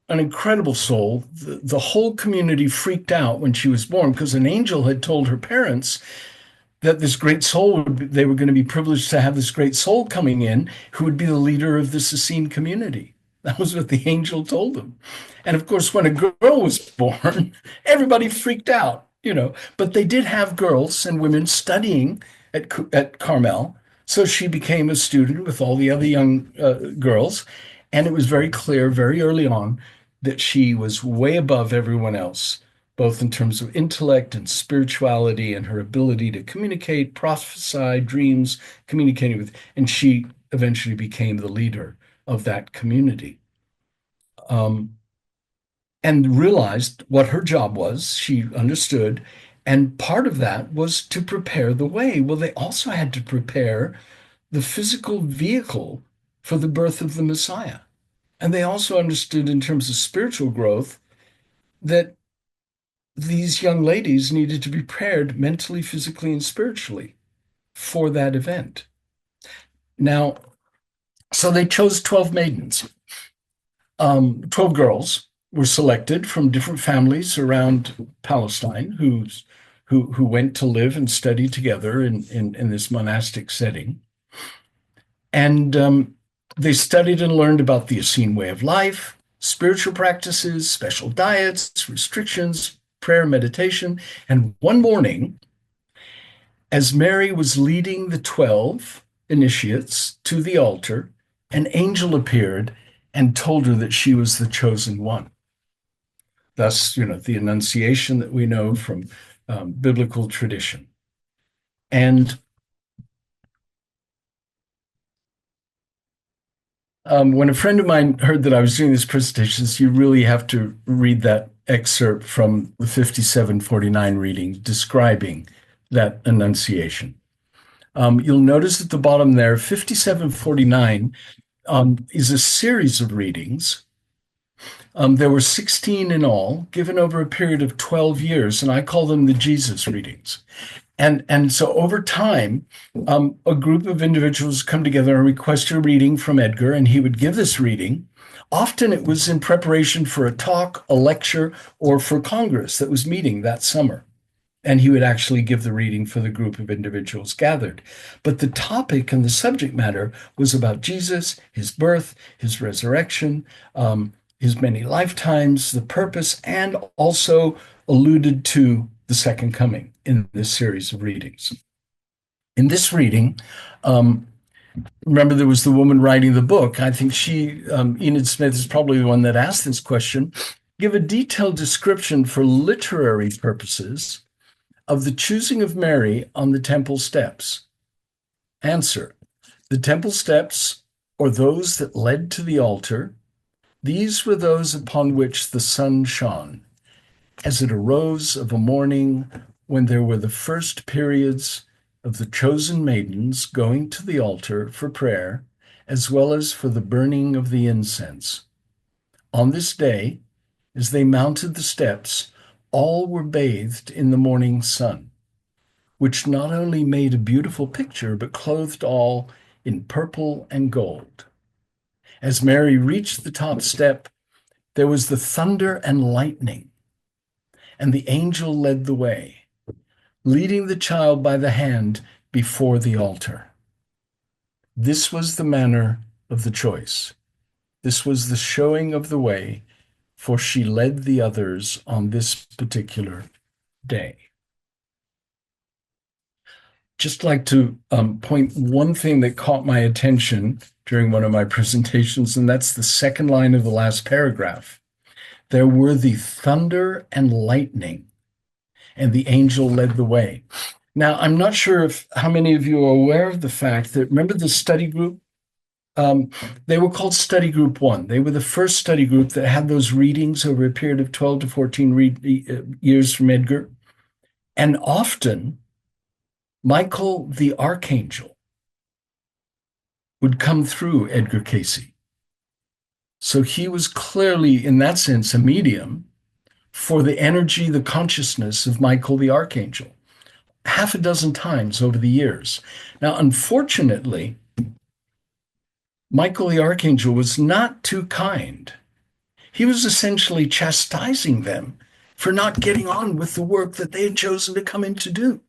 incredible soul. The whole community freaked out when she was born because an angel had told her parents that this great soul, they were going to be privileged to have this great soul coming in who would be the leader of this Essene community. That was what the angel told them. And of course, when a girl was born, everybody freaked out, but they did have girls and women studying at Carmel. So she became a student with all the other young girls. And it was very clear very early on that she was way above everyone else, both in terms of intellect and spirituality and her ability to communicate, prophesy, dreams, communicating with, and she eventually became the leader of that community. And realized what her job was. She understood. And part of that was to prepare the way. Well, they also had to prepare the physical vehicle for the birth of the Messiah. And they also understood in terms of spiritual growth that these young ladies needed to be prepared mentally, physically, and spiritually for that event. Now, so they chose 12 maidens. 12 girls were selected from different families around Palestine who went to live and study together in this monastic setting. And they studied and learned about the Essene way of life, spiritual practices, special diets, restrictions, prayer, meditation. And one morning, as Mary was leading the 12 initiates to the altar, an angel appeared and told her that she was the chosen one. Thus, the Annunciation that we know from biblical tradition. And when a friend of mine heard that I was doing this presentation, you really have to read that excerpt from the 5749 reading describing that Annunciation. You'll notice at the bottom there, 5749 is a series of readings. There were 16 in all, given over a period of 12 years, and I call them the Jesus readings. And so over time, a group of individuals come together and request a reading from Edgar, and he would give this reading Often it was in preparation for a talk, a lecture, or for Congress that was meeting that summer. And he would actually give the reading for the group of individuals gathered. But the topic and the subject matter was about Jesus, his birth, his resurrection, his many lifetimes, the purpose, and also alluded to the second coming in this series of readings. In this reading, remember there was the woman writing the book. I think Enid Smith is probably the one that asked this question. Give a detailed description for literary purposes of the choosing of Mary on the temple steps. Answer. The temple steps, or those that led to the altar, these were those upon which the sun shone, as it arose of a morning when there were the first periods of the chosen maidens going to the altar for prayer, as well as for the burning of the incense. On this day, as they mounted the steps, all were bathed in the morning sun, which not only made a beautiful picture, but clothed all in purple and gold. As Mary reached the top step, there was the thunder and lightning, and the angel led the way, leading the child by the hand before the altar. This was the manner of the choice. This was the showing of the way, for she led the others on this particular day. Just like to point one thing that caught my attention during one of my presentations, and that's the second line of the last paragraph. There were the thunder and lightning, and the angel led the way. Now, I'm not sure how many of you are aware of the fact that, remember the study group? They were called Study Group 1. They were the first study group that had those readings over a period of 12 to 14 years from Edgar. And often, Michael the Archangel would come through Edgar Cayce. So he was clearly, in that sense, a medium for the energy, the consciousness of Michael the Archangel, half a dozen times over the years. Now, unfortunately, Michael the Archangel was not too kind. He was essentially chastising them for not getting on with the work that they had chosen to come in to do.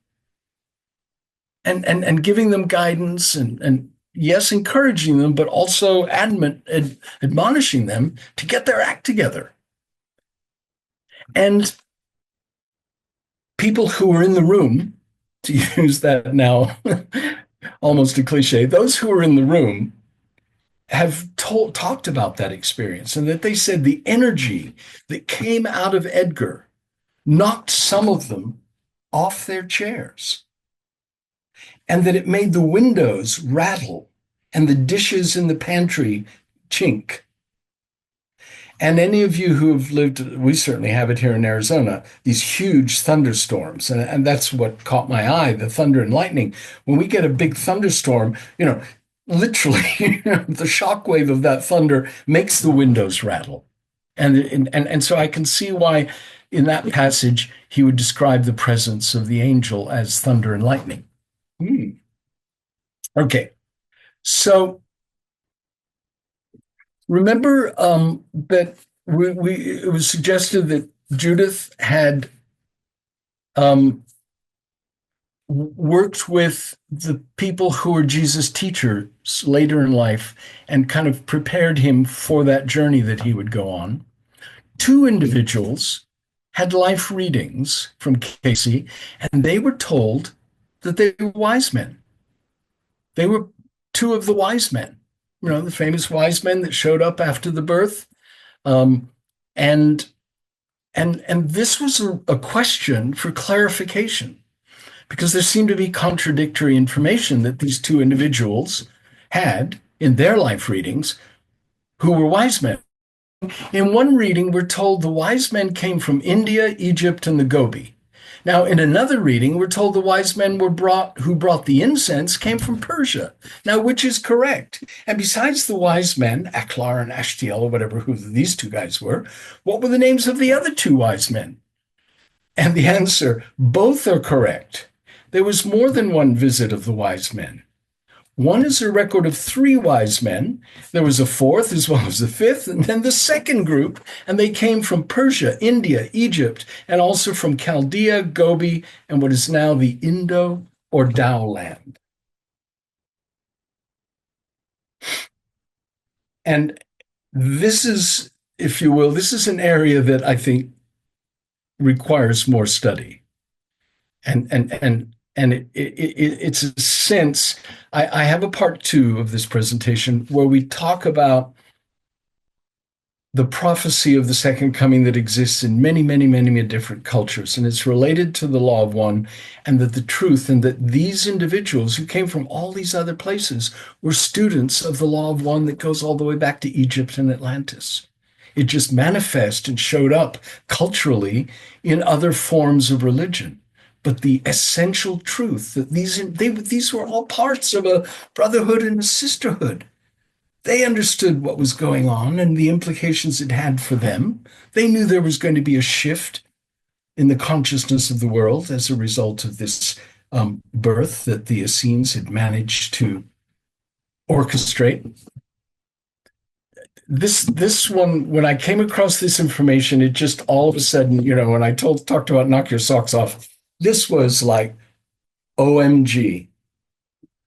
And giving them guidance and yes, encouraging them, but also admonishing them to get their act together. And people who were in the room, to use that now almost a cliche, those who were in the room have talked about that experience, and that they said the energy that came out of Edgar knocked some of them off their chairs, and that it made the windows rattle and the dishes in the pantry chink. And any of you who have lived, we certainly have it here in Arizona, these huge thunderstorms. And that's what caught my eye, the thunder and lightning. When we get a big thunderstorm, literally the shockwave of that thunder makes the windows rattle. And so I can see why in that passage he would describe the presence of the angel as thunder and lightning. Okay, so remember that it was suggested that Judith had worked with the people who were Jesus' teachers later in life and kind of prepared him for that journey that he would go on. Two individuals had life readings from Cayce, and they were told that they were wise men. They were two of the wise men, the famous wise men that showed up after the birth. And this was a question for clarification, because there seemed to be contradictory information that these two individuals had in their life readings who were wise men. In one reading, we're told the wise men came from India, Egypt, and the Gobi. Now, in another reading, we're told the wise men who brought the incense came from Persia. Now, which is correct? And besides the wise men, Aklar and Ashtiel, or whatever who these two guys were, what were the names of the other two wise men? And the answer, both are correct. There was more than one visit of the wise men. One is a record of three wise men. There was a fourth as well as a fifth, and then the second group, and they came from Persia, India, Egypt, and also from Chaldea, Gobi, and what is now the Indo or Tao land. And this is, if you will, this is an area that I think requires more study. It's a sense. I have a part two of this presentation where we talk about the prophecy of the second coming that exists in many, many, many different cultures. And it's related to the law of one, and that the truth, and that these individuals who came from all these other places were students of the law of one that goes all the way back to Egypt and Atlantis. It just manifested and showed up culturally in other forms of religion. But the essential truth that these were all parts of a brotherhood and a sisterhood. They understood what was going on and the implications it had for them. They knew there was going to be a shift in the consciousness of the world as a result of this birth that the Essenes had managed to orchestrate. This one, when I came across this information, it just all of a sudden, when I talked about knock your socks off, this was like, OMG.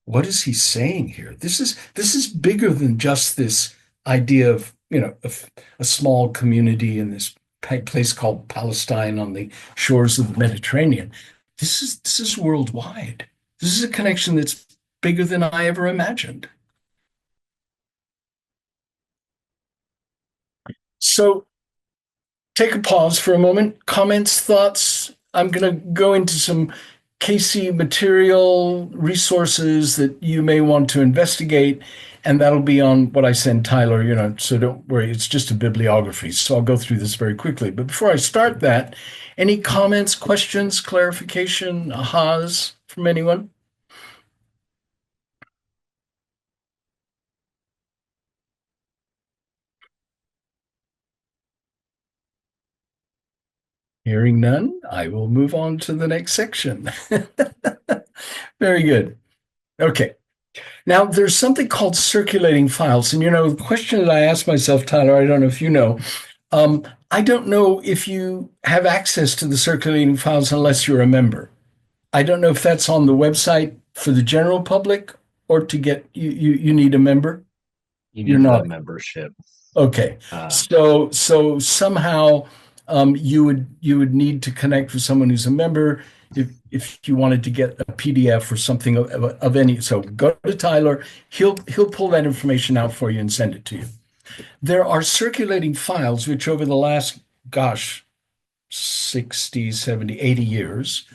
What is he saying here? This is bigger than just this idea of, a small community in this place called Palestine on the shores of the Mediterranean. This is worldwide. This is a connection that's bigger than I ever imagined. So take a pause for a moment. Comments, thoughts. I'm going to go into some Cayce material resources that you may want to investigate, and that'll be on what I send Tyler, so don't worry, it's just a bibliography. So I'll go through this very quickly. But before I start that, any comments, questions, clarification, ahas from anyone? Hearing none, I will move on to the next section. Very good. Okay. Now, there's something called circulating files. And, the question that I asked myself, Tyler, I don't know if you know, I don't know if you have access to the circulating files unless you're a member. I don't know if that's on the website for the general public or to get you need a member. You You're need the not. membership. Okay. Uh, So somehow you would need to connect with someone who's a member if you wanted to get a PDF or something of any. So go to Tyler. He'll pull that information out for you and send it to you. There are circulating files which over the last, gosh, 60, 70, 80 years,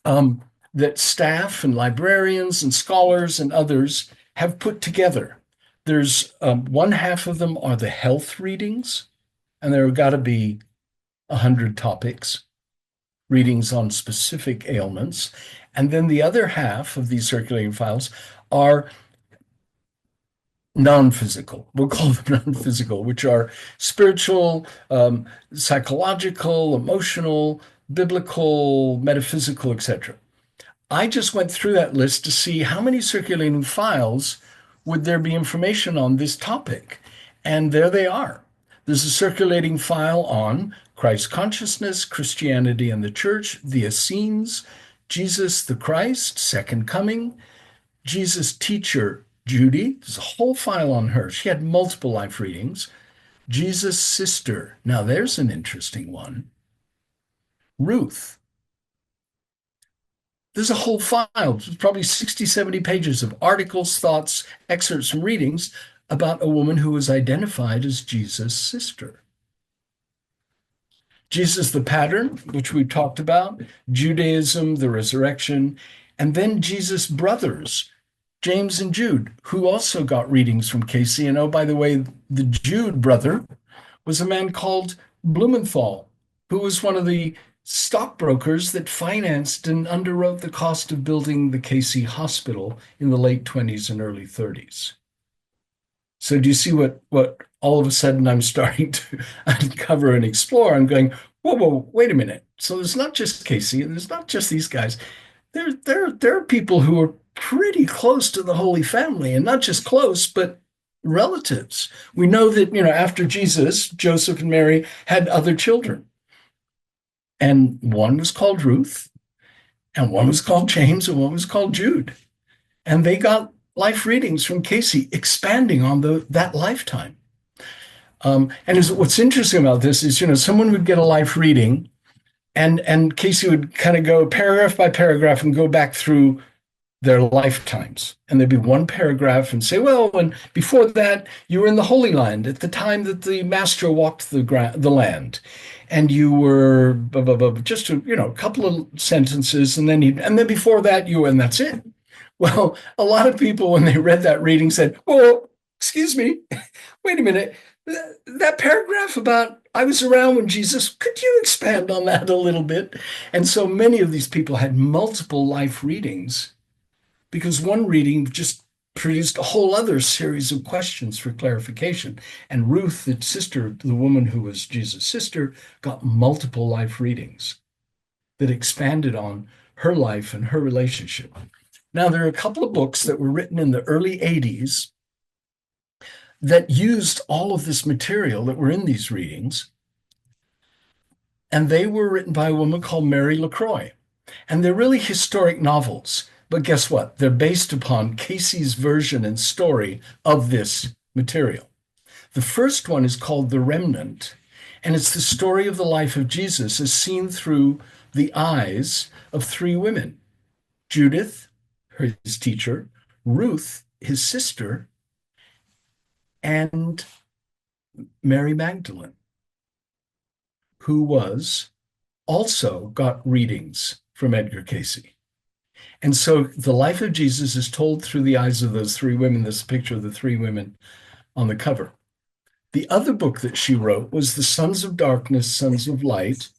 that staff and librarians and scholars and others have put together. There's one half of them are the health readings, and there have got to be 100 topics, readings on specific ailments. And then the other half of these circulating files are non-physical. We'll call them non-physical, which are spiritual, psychological, emotional, biblical, metaphysical, etc. I just went through that list to see how many circulating files would there be information on this topic. And there they are. There's a circulating file on Christ consciousness, Christianity and the church, the Essenes, Jesus the Christ, second coming, Jesus teacher Judy. There's a whole file on her. She had multiple life readings. Jesus sister. Now there's an interesting one. Ruth. There's a whole file, probably 60, 70 pages of articles, thoughts, excerpts from readings about a woman who was identified as Jesus' sister. Jesus the pattern, which we talked about, Judaism, the resurrection, and then Jesus' brothers, James and Jude, who also got readings from Cayce. And oh, by the way, the Jude brother was a man called Blumenthal, who was one of the stockbrokers that financed and underwrote the cost of building the Cayce Hospital in the late 20s and early 30s. So do you see what all of a sudden I'm starting to uncover and explore? I'm going, whoa, wait a minute. So there's not just Cayce, and there's not just these guys. There are people who are pretty close to the Holy Family, and not just close, but relatives. We know that, after Jesus, Joseph and Mary had other children, and one was called Ruth, and one was called James, and one was called Jude. And they got life readings from Cayce expanding on that lifetime. What's interesting about this is, someone would get a life reading, and Cayce would kind of go paragraph by paragraph and go back through their lifetimes. And there'd be one paragraph and say, well, and before that, you were in the Holy Land at the time that the master walked the land. And you were blah, blah, blah, just a couple of sentences. And then before that, and that's it. Well, a lot of people, when they read that reading, said, oh, excuse me, wait a minute. That paragraph about I was around when Jesus, could you expand on that a little bit? And so many of these people had multiple life readings because one reading just produced a whole other series of questions for clarification. And Ruth, the sister, the woman who was Jesus' sister, got multiple life readings that expanded on her life and her relationship. Now, there are a couple of books that were written in the early 80s that used all of this material that were in these readings. And they were written by a woman called Mary LaCroix. And they're really historic novels. But guess what? They're based upon Cayce's version and story of this material. The first one is called The Remnant, and it's the story of the life of Jesus as seen through the eyes of three women: Judith, his teacher; Ruth, his sister; and Mary Magdalene, who also got readings from Edgar Cayce. And so the life of Jesus is told through the eyes of those three women. This picture of the three women on the cover. The other book that she wrote was The Sons of Darkness, Sons of Light,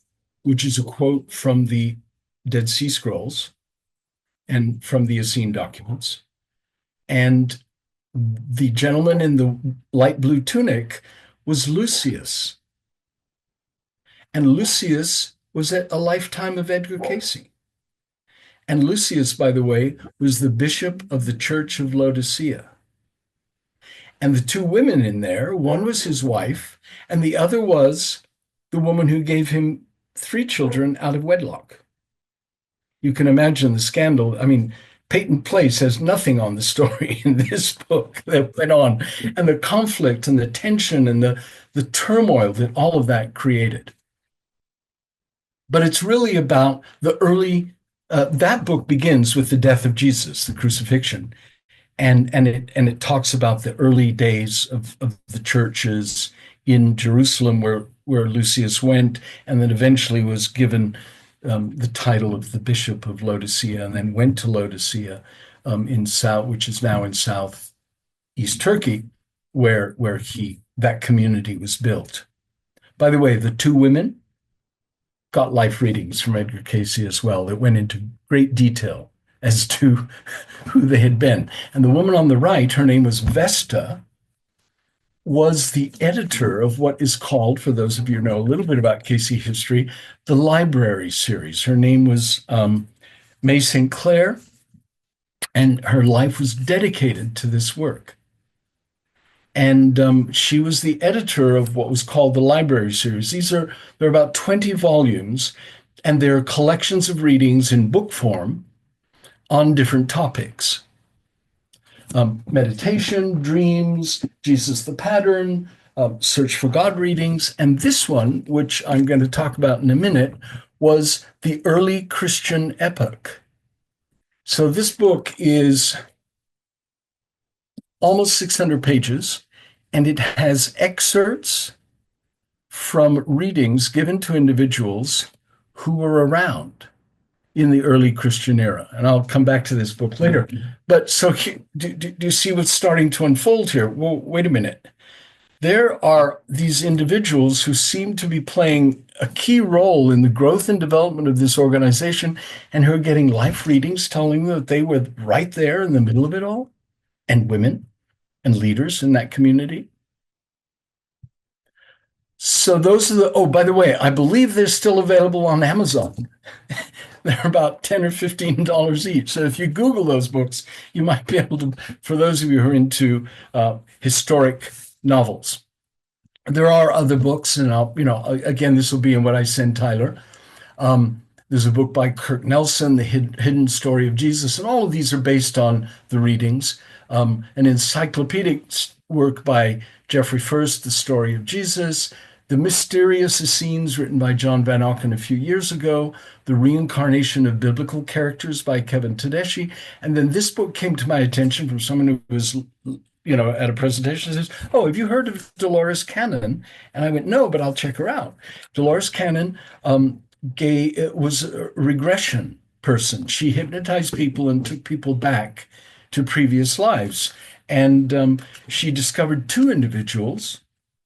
which is a quote from the Dead Sea Scrolls and from the Essene documents. And the gentleman in the light blue tunic was Lucius. And Lucius was at a lifetime of Edgar Cayce. And Lucius, by the way, was the bishop of the Church of Laodicea. And the two women in there, one was his wife, and the other was the woman who gave him three children out of wedlock. You can imagine the scandal. I mean, Peyton Place has nothing on the story in this book that went on, and the conflict and the tension and the turmoil that all of that created. But it's really about the early, that book begins with the death of Jesus, the crucifixion. And it talks about the early days of the churches in Jerusalem where Lucius went, and then eventually was given the title of the Bishop of Laodicea, and then went to Laodicea in South, which is now in southeast Turkey, where that community was built. By the way, the two women got life readings from Edgar Cayce as well that went into great detail as to who they had been. And the woman on the right, her name was Vesta, was the editor of what is called, for those of you who know a little bit about Cayce history, the Library series. Her name was May St. Clair, and her life was dedicated to this work. And she was the editor of what was called the Library series. There are about 20 volumes, and they're collections of readings in book form on different topics. Meditation, dreams, Jesus the pattern, search for God readings. And this one, which I'm going to talk about in a minute, was the early Christian epoch. So this book is almost 600 pages, and it has excerpts from readings given to individuals who were around in the early Christian era. And I'll come back to this book later. But so do you see what's starting to unfold here? Well, wait a minute. There are these individuals who seem to be playing a key role in the growth and development of this organization, and who are getting life readings telling them that they were right there in the middle of it all, and women and leaders in that community. So those are oh, by the way, I believe they're still available on Amazon. They're about 10 or $15 each. So if you Google those books, you might be able to, for those of you who are into historic novels. There are other books, and again, this will be in what I send Tyler. There's a book by Kirk Nelson, The Hidden Story of Jesus, and all of these are based on the readings. An encyclopedic work by Jeffrey First, The Story of Jesus, The Mysterious Essenes, written by John Van Auken a few years ago, The Reincarnation of Biblical Characters by Kevin Tedeschi. And then this book came to my attention from someone who was, at a presentation, says, "Oh, have you heard of Dolores Cannon?" And I went, "No, but I'll check her out." Dolores Cannon was a regression person. She hypnotized people and took people back to previous lives. And she discovered two individuals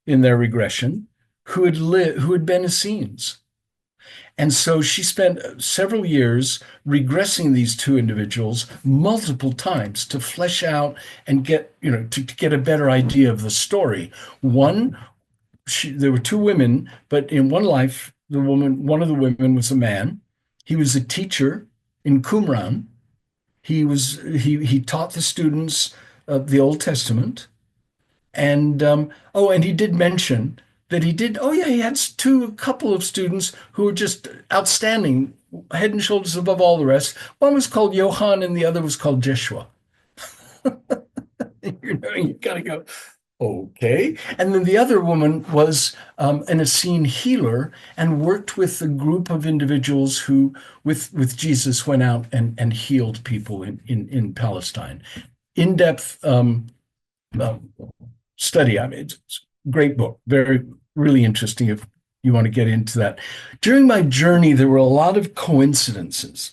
in their regression who had been Essenes. And so she spent several years regressing these two individuals multiple times to flesh out and to get a better idea of the story. There were two women, but in one life, one of the women was a man. He was a teacher in Qumran. He taught the students the Old Testament. And he did mention that he had a couple of students who were just outstanding, head and shoulders above all the rest. One was called Johann and the other was called Jeshua. You gotta go, okay. And then the other woman was an Essene healer and worked with a group of individuals who, with Jesus, went out and healed people in Palestine. In-depth study. I mean, it's a great book, really interesting if you want to get into that. During my journey, there were a lot of coincidences.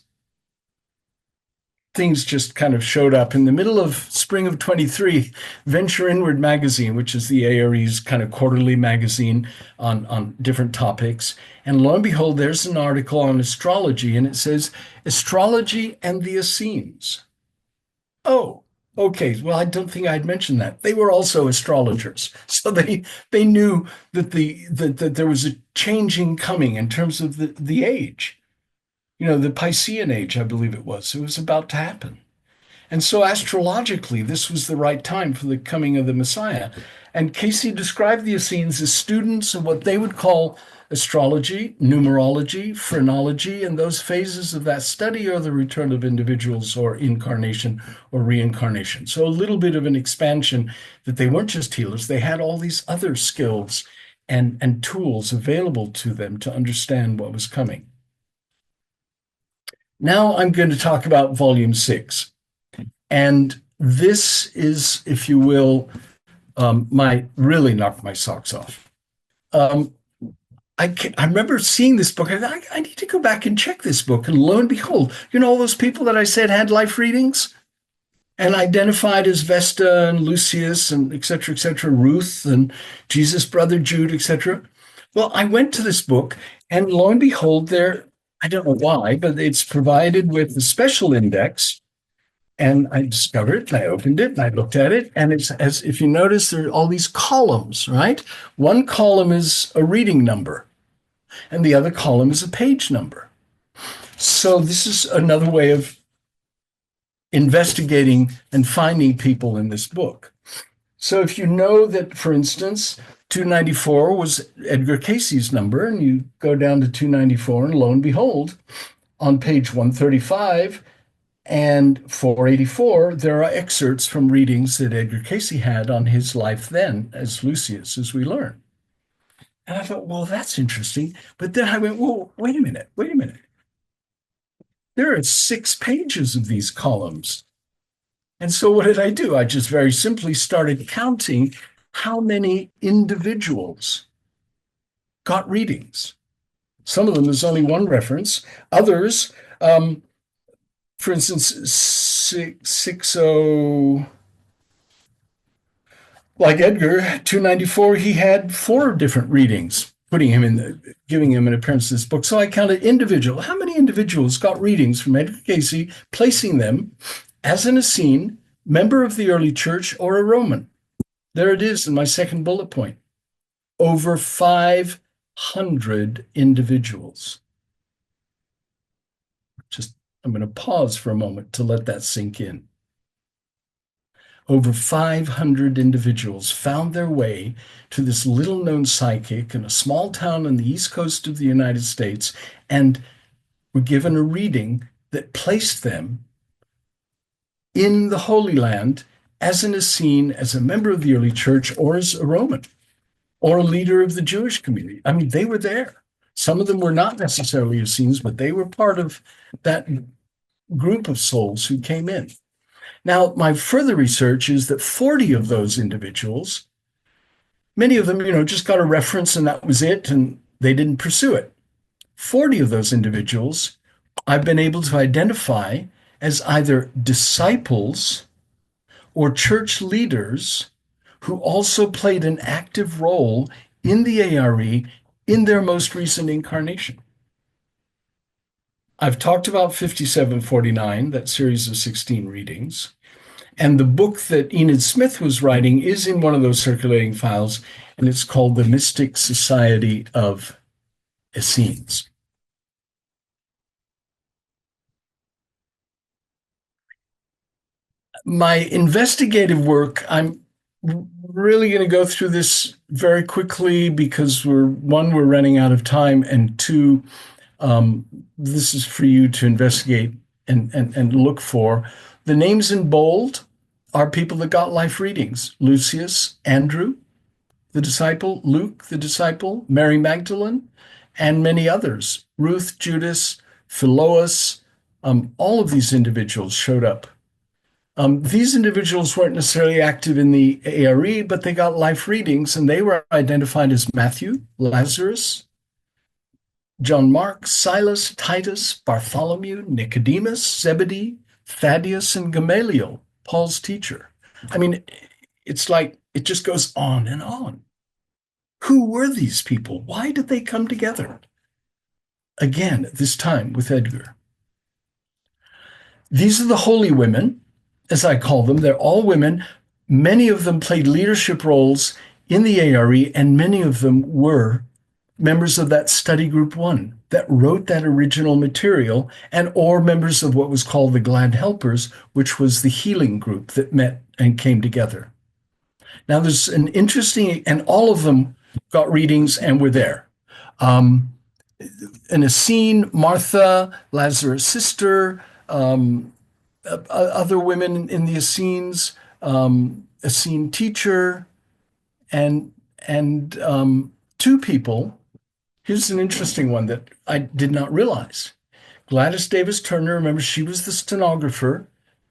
Things just kind of showed up. In the middle of spring of 23, Venture Inward magazine, which is the ARE's kind of quarterly magazine on different topics. And lo and behold, there's an article on astrology, and it says, Astrology and the Essenes. Oh, okay. Well, I don't think I'd mentioned that. They were also astrologers. So they knew that that there was a changing coming in terms of the age. The Piscean age, I believe it was. It was about to happen. And so astrologically, this was the right time for the coming of the Messiah. And Cayce described the Essenes as students of what they would call astrology, numerology, phrenology, and those phases of that study are the return of individuals or incarnation or reincarnation. So a little bit of an expansion that they weren't just healers, they had all these other skills and tools available to them to understand what was coming. Now I'm going to talk about volume 6. And this is, if you will, really knocked my socks off. I remember seeing this book. I need to go back and check this book. And lo and behold, all those people that I said had life readings and identified as Vesta and Lucius and et cetera, Ruth and Jesus' brother Jude, et cetera. Well, I went to this book and lo and behold, I don't know why, but it's provided with a special index. And I discovered it, and I opened it, and I looked at it, and it's, as if you notice, there are all these columns, right? One column is a reading number, and the other column is a page number. So this is another way of investigating and finding people in this book. So if you know that, for instance, 294 was Edgar Cayce's number, and you go down to 294, and lo and behold, on page 135 and 484, there are excerpts from readings that Edgar Cayce had on his life then as Lucius, as we learn. And I thought, well, that's interesting. But then I went, well, wait a minute. There are 6 pages of these columns. And so what did I do? I just very simply started counting how many individuals got readings. Some of them, there's only one reference. Others, for instance, 60, like Edgar, 294, he had 4 different readings, giving him an appearance in this book. So I counted individual. How many individuals got readings from Edgar Cayce, placing them as an Essene, member of the early church, or a Roman? There it is in my second bullet point. Over 500 individuals. Just, I'm going to pause for a moment to let that sink in. Over 500 individuals found their way to this little known psychic in a small town on the east coast of the United States and were given a reading that placed them in the Holy Land as an Essene, as a member of the early church, or as a Roman, or a leader of the Jewish community. I mean, they were there. Some of them were not necessarily Essenes, but they were part of that group of souls who came in. Now, my further research is that 40 of those individuals, many of them, just got a reference and that was it, and they didn't pursue it. 40 of those individuals I've been able to identify as either disciples or church leaders who also played an active role in the ARE in their most recent incarnation. I've talked about 5749, that series of 16 readings, and the book that Enid Smith was writing is in one of those circulating files, and it's called The Mystic Society of Essenes. My investigative work, I'm really going to go through this very quickly because we're running out of time, and two, this is for you to investigate and look for. The names in bold are people that got life readings: Lucius, Andrew, the disciple, Luke, the disciple, Mary Magdalene, and many others. Ruth, Judas, Philoas, all of these individuals showed up. These individuals weren't necessarily active in the ARE, but they got life readings, and they were identified as Matthew, Lazarus, John Mark, Silas, Titus, Bartholomew, Nicodemus, Zebedee, Thaddeus, and Gamaliel, Paul's teacher. I mean, it's like it just goes on and on. Who were these people? Why did they come together? Again, this time with Edgar. These are the holy women, as I call them. They're all women. Many of them played leadership roles in the ARE, and many of them were members of that study group 1 that wrote that original material, and or members of what was called the Glad Helpers, which was the healing group that met and came together. Now, there's an interesting, and all of them got readings and were there. An Essene, Martha, Lazarus' sister, other women in the Essenes, Essene teacher, and two people. Here's an interesting one that I did not realize. Gladys Davis Turner, remember, she was the stenographer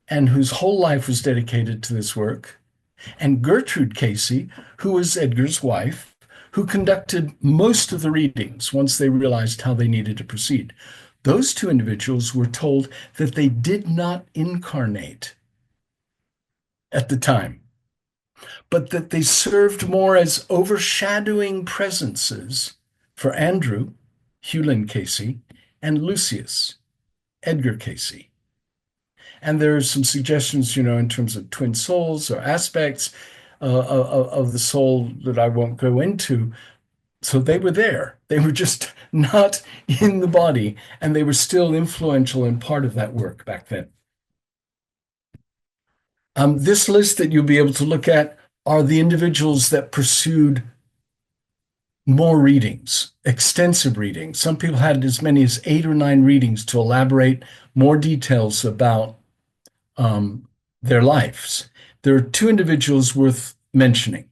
and whose whole life was dedicated to this work. And Gertrude Cayce, who was Edgar's wife, who conducted most of the readings once they realized how they needed to proceed. Those two individuals were told that they did not incarnate at the time, but that they served more as overshadowing presences for Andrew, Hewlin Cayce, and Lucius, Edgar Cayce. And there are some suggestions, in terms of twin souls or aspects of the soul that I won't go into. So they were there. They were just not in the body, and they were still influential and part of that work back then. This list that you'll be able to look at are the individuals that pursued more readings, extensive readings. Some people had as many as 8 or 9 readings to elaborate more details about their lives. There are 2 individuals worth mentioning.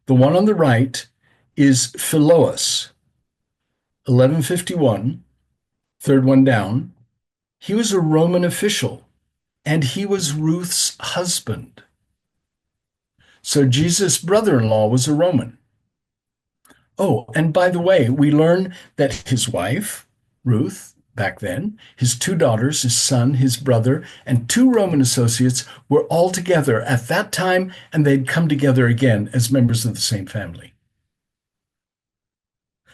The one on the right is Philoas, 1151, third one down. He was a Roman official, and he was Ruth's husband. So Jesus' brother-in-law was a Roman. Oh, and by the way, we learn that his wife, Ruth, back then, his 2 daughters, his son, his brother, and 2 Roman associates were all together at that time, and they'd come together again as members of the same family.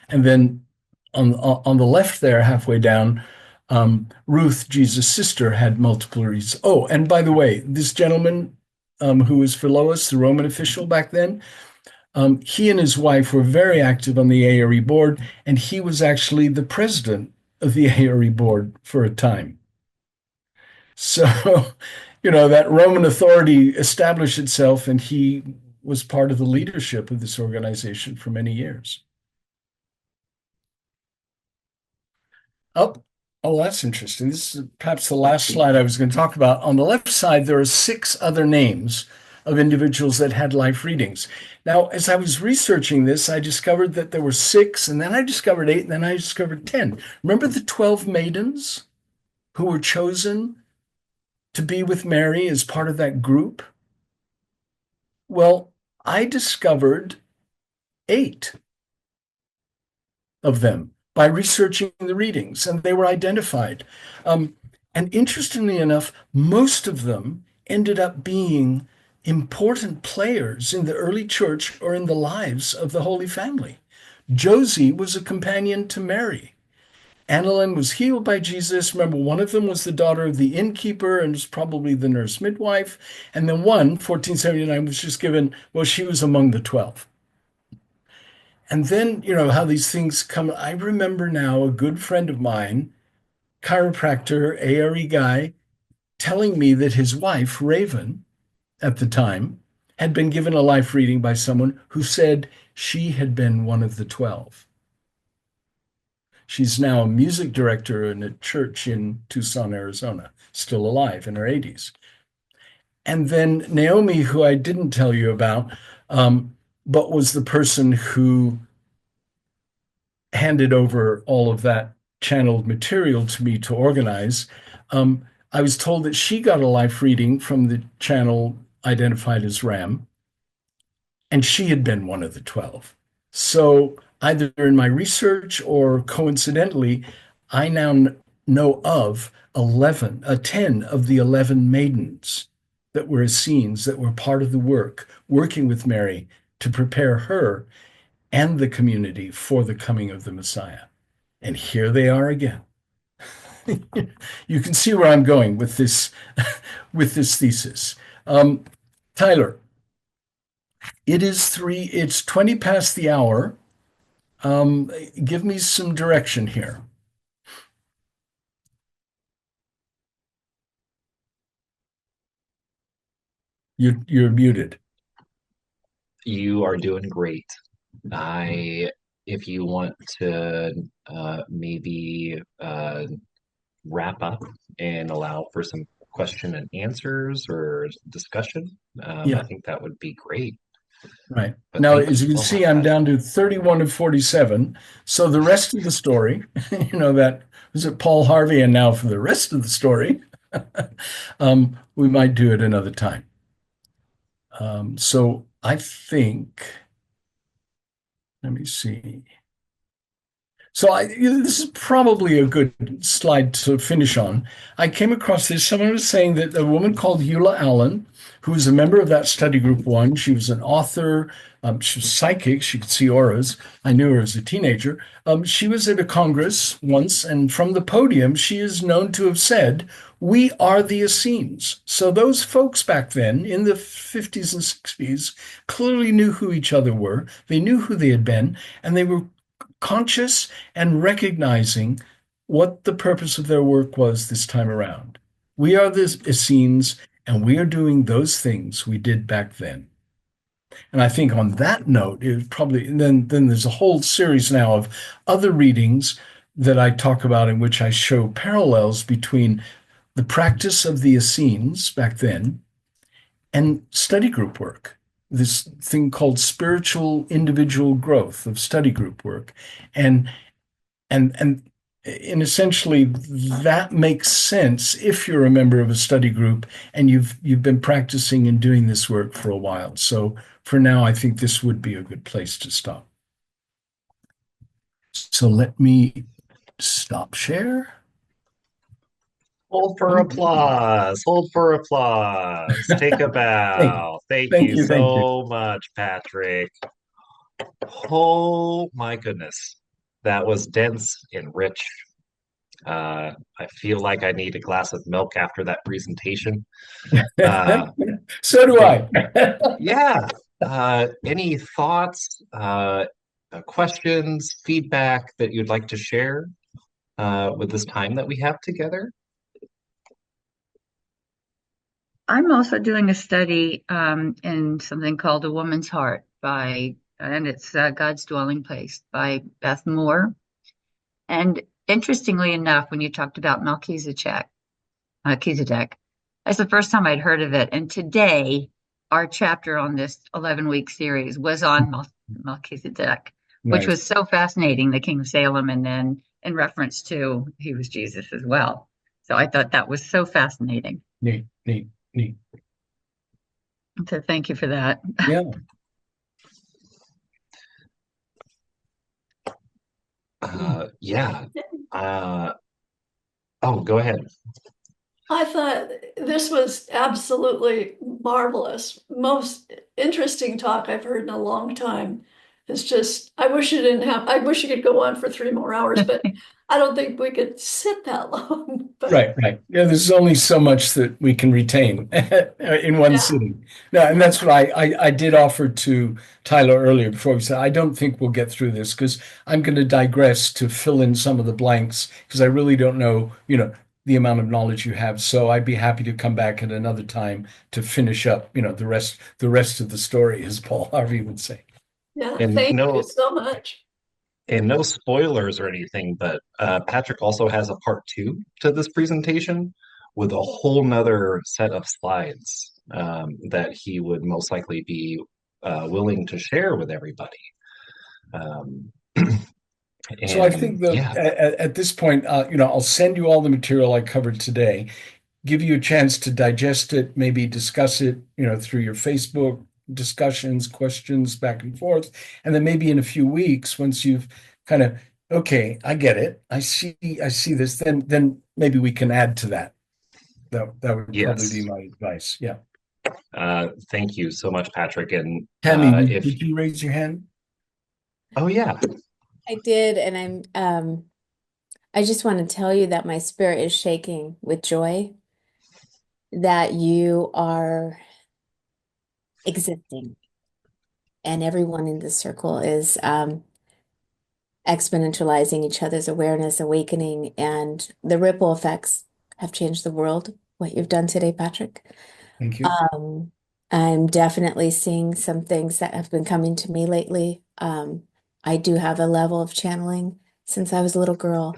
And then on the left there, halfway down, Ruth, Jesus' sister, had multiple reasons. Oh, and by the way, this gentleman who was Philoas, the Roman official back then, he and his wife were very active on the ARE board, and he was actually the president of the ARE board for a time. So, that Roman authority established itself, and he was part of the leadership of this organization for many years. Oh, oh, that's interesting. This is perhaps the last slide I was going to talk about. On the left side, there are six other names of individuals that had life readings. Now, as I was researching this, I discovered that there were six, and then I discovered eight, and then I discovered 10. Remember the 12 maidens who were chosen to be with Mary as part of that group? Well, I discovered eight of them by researching the readings, and they were identified. Um, and interestingly enough, most of them ended up being important players in the early church or in the lives of the Holy Family. Josie was a companion to Mary. Annalyn was healed by Jesus. Remember, one of them was the daughter of the innkeeper and was probably the nurse midwife. And then one, 1479, was just given, well, she was among the 12. And then, how these things come. I remember now a good friend of mine, chiropractor, ARE guy, telling me that his wife, Raven, at the time, had been given a life reading by someone who said she had been one of the 12. She's now a music director in a church in Tucson, Arizona, still alive in her 80s. And then Naomi, who I didn't tell you about, but was the person who handed over all of that channeled material to me to organize. I was told that she got a life reading from the channel identified as Ram, and she had been one of the 12. So either in my research or coincidentally, I now know of 10 of the 11 maidens that were Essenes, that were part of the work, working with Mary to prepare her and the community for the coming of the Messiah. And here they are again. You can see where I'm going with this with this thesis. Um, Tyler, it's 20 past the hour. Give me some direction here. You're muted. You are doing great. I, if you want to maybe wrap up and allow for some question and answers or discussion, I Yeah, think that would be great. right. But Now, thank as you you can so much, see, I'm Patrick. down to 31 of 47. So the rest of the story, that was it Paul Harvey, and now for the rest of the story, we might do it another time. So I think, let me see. So this is probably a good slide to finish on. I came across this. Someone was saying that a woman called Eula Allen, who was a member of that study group one, she was an author. She was psychic. She could see auras. I knew her as a teenager. She was at a congress once, and from the podium, she is known to have said, "We are the Essenes." So those folks back then in the 50s and 60s clearly knew who each other were. They knew who they had been, and they were conscious and recognizing what the purpose of their work was this time around. We are the Essenes, and we are doing those things we did back then. And I think on that note, it probably then there's a whole series now of other readings that I talk about in which I show parallels between the practice of the Essenes back then and study group work. This thing called spiritual individual growth of study group work. And and essentially that makes sense if you're a member of a study group and you've been practicing and doing this work for a while. So for now, I think this would be a good place to stop. So let me stop share. Hold for Oh, applause. Hold for applause. Take a thank, bow. Thank thank you you, thank you. so much, Patrick. Oh my goodness. That was dense and rich. I feel like I need a glass of milk after that presentation. Uh, So do but I. yeah, any thoughts, questions, feedback that you'd like to share with this time that we have together? I'm also doing a study in something called A Woman's Heart and it's God's Dwelling Place by Beth Moore. And interestingly enough, when you talked about Melchizedek, that's the first time I'd heard of it. And today, our chapter on this 11-week series was on Melchizedek, which Nice. was so fascinating, the King of Salem, and then in reference to he was Jesus as well. So I thought that was so fascinating. Neat, neat, neat. So thank you for that. Yeah. Yeah. Uh, oh, go ahead. I thought this was absolutely marvelous. Most interesting talk I've heard in a long time. It's just, I wish you could go on for 3 more hours, but I don't think we could sit that long. But Right, right. Yeah, there's only so much that we can retain in one yeah, sitting. No, and that's what I did offer to Tyler earlier before we said, I don't think we'll get through this because I'm going to digress to fill in some of the blanks because I really don't know, the amount of knowledge you have. So I'd be happy to come back at another time to finish up, the rest of the story, as Paul Harvey would say. yeah, And thank you no, so much. and no spoilers or anything, but Patrick also has a part two to this presentation with a whole nother set of slides that he would most likely be willing to share with everybody. Um, So I and think that yeah, at this point, I'll send you all the material I covered today, give you a chance to digest it, maybe discuss it, through your Facebook discussions, questions back and forth. And then maybe in a few weeks, once you've kind of, okay, I get it. I see this, then maybe we can add to that. That would probably be yes. my advice. Yeah. Thank you so much, Patrick. And Tammy, did, if did you raise your hand? oh yeah, I did, and I just want to tell you that my spirit is shaking with joy that you are existing and everyone in this circle is exponentializing each other's awareness, awakening, and the ripple effects have changed the world, what you've done today, Patrick. Thank you. Um, I'm definitely seeing some things that have been coming to me lately. I do have a level of channeling since I was a little girl.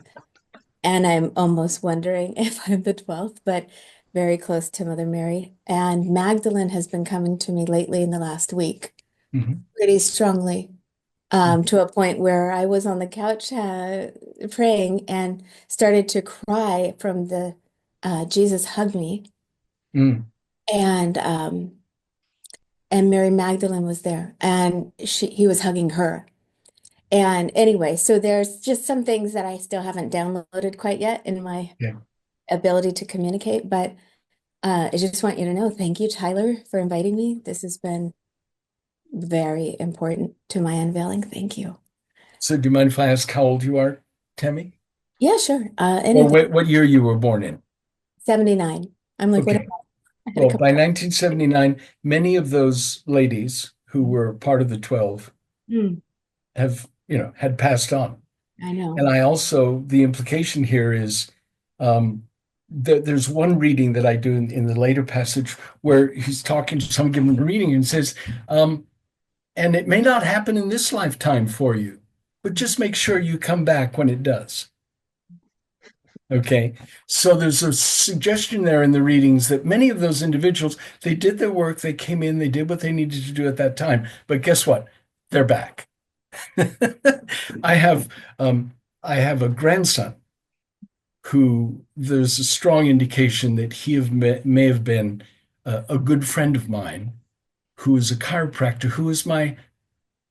And I'm almost wondering if I'm the 12th, but very close to Mother Mary. And Magdalene has been coming to me lately in the last week, Mhm. pretty strongly, to a point where I was on the couch praying and started to cry from the Jesus hug me. Mm. And Mary Magdalene was there and he was hugging her. And anyway, so there's just some things that I still haven't downloaded quite yet in my Yeah. ability to communicate, but I just want you to know, thank you, Tyler, for inviting me. This has been very important to my unveiling. Thank you. So do you mind if I ask how old you are, Tammy? Yeah, sure. Or Anything. what year you were born in? 79. I'm like, what Okay. about? I had a Well, by couple. 1979, many of those ladies who were part of the 12 Mm, had passed on. I And know. I also, the implication here is um, there's one reading that I do in the later passage where he's talking to someone giving a reading and says, and it may not happen in this lifetime for you, but just make sure you come back when it does. Okay, so there's a suggestion there in the readings that many of those individuals, they did their work, they came in, they did what they needed to do at that time. But guess what? They're back. I have I have a grandson who there's a strong indication that may have been a good friend of mine who is a chiropractor who was my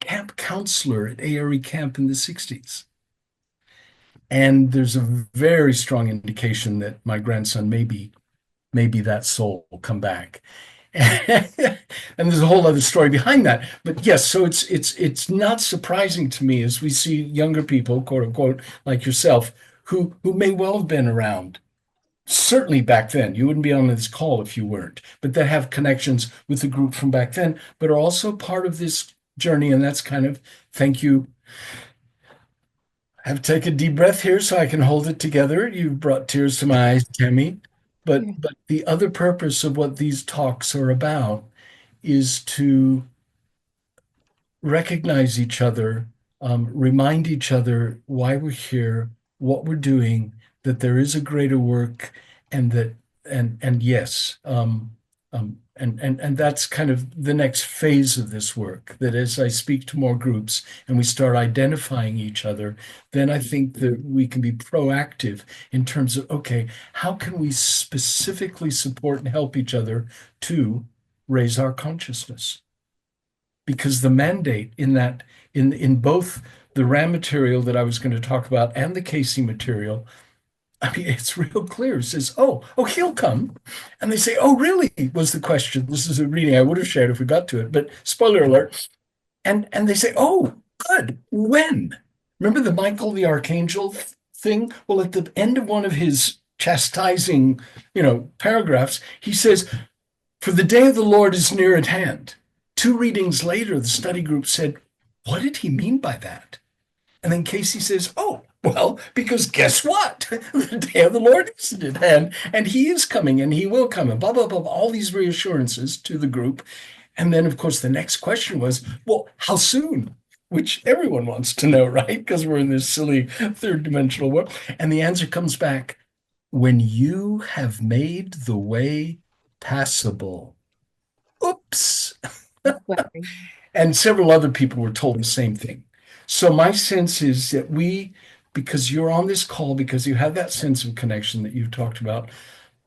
camp counselor at ARE camp in the 60s. And there's a very strong indication that my grandson maybe that soul will come back. And there's a whole other story behind that. But yes, so it's not surprising to me as we see younger people, quote unquote, like yourself, who may well have been around. Certainly back then. You wouldn't be on this call if you weren't, but that have connections with the group from back then, but are also part of this journey. And that's kind of thank you. I have to take a deep breath here so I can hold it together. You've brought tears to my eyes, Tammy. But the other purpose of what these talks are about is to recognize each other, remind each other why we're here, what we're doing, that there is a greater work, and that and yes, and that's kind of the next phase of this work. That as I speak to more groups and we start identifying each other, then I think that we can be proactive in terms of, okay, how can we specifically support and help each other to raise our consciousness? Because the mandate in that in both the RAM material that I was going to talk about and the Cayce material, I mean, it's real clear. It says, oh, he'll come. And they say, oh, really? Was the question. This is a reading I would have shared if we got to it, but spoiler alert. And they say, oh, good. When? Remember the Michael the Archangel thing? Well, at the end of one of his chastising, paragraphs, he says, for the day of the Lord is near at hand. Two readings later, the study group said, what did he mean by that? And then Cayce says, oh, well, because guess what? The day of the Lord is at hand, and he is coming, and he will come, and blah, blah, blah, all these reassurances to the group. And then, of course, the next question was, well, how soon? Which everyone wants to know, right? Because we're in this silly third dimensional world. And the answer comes back, when you have made the way passable. Oops. And several other people were told the same thing. So my sense is that because you're on this call, because you have that sense of connection that you've talked about,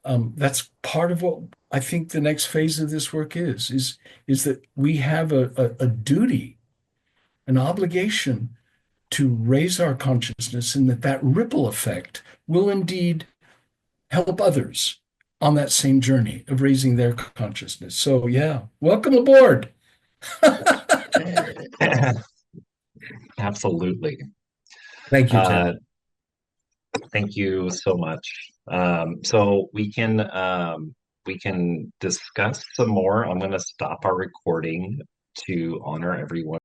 that's part of what I think the next phase of this work is that we have a duty, an obligation to raise our consciousness, and that ripple effect will indeed help others on that same journey of raising their consciousness. So yeah, welcome aboard. Absolutely. Thank you, Uh, Ted. thank you so much. So we can discuss some more. I'm going to stop our recording to honor everyone.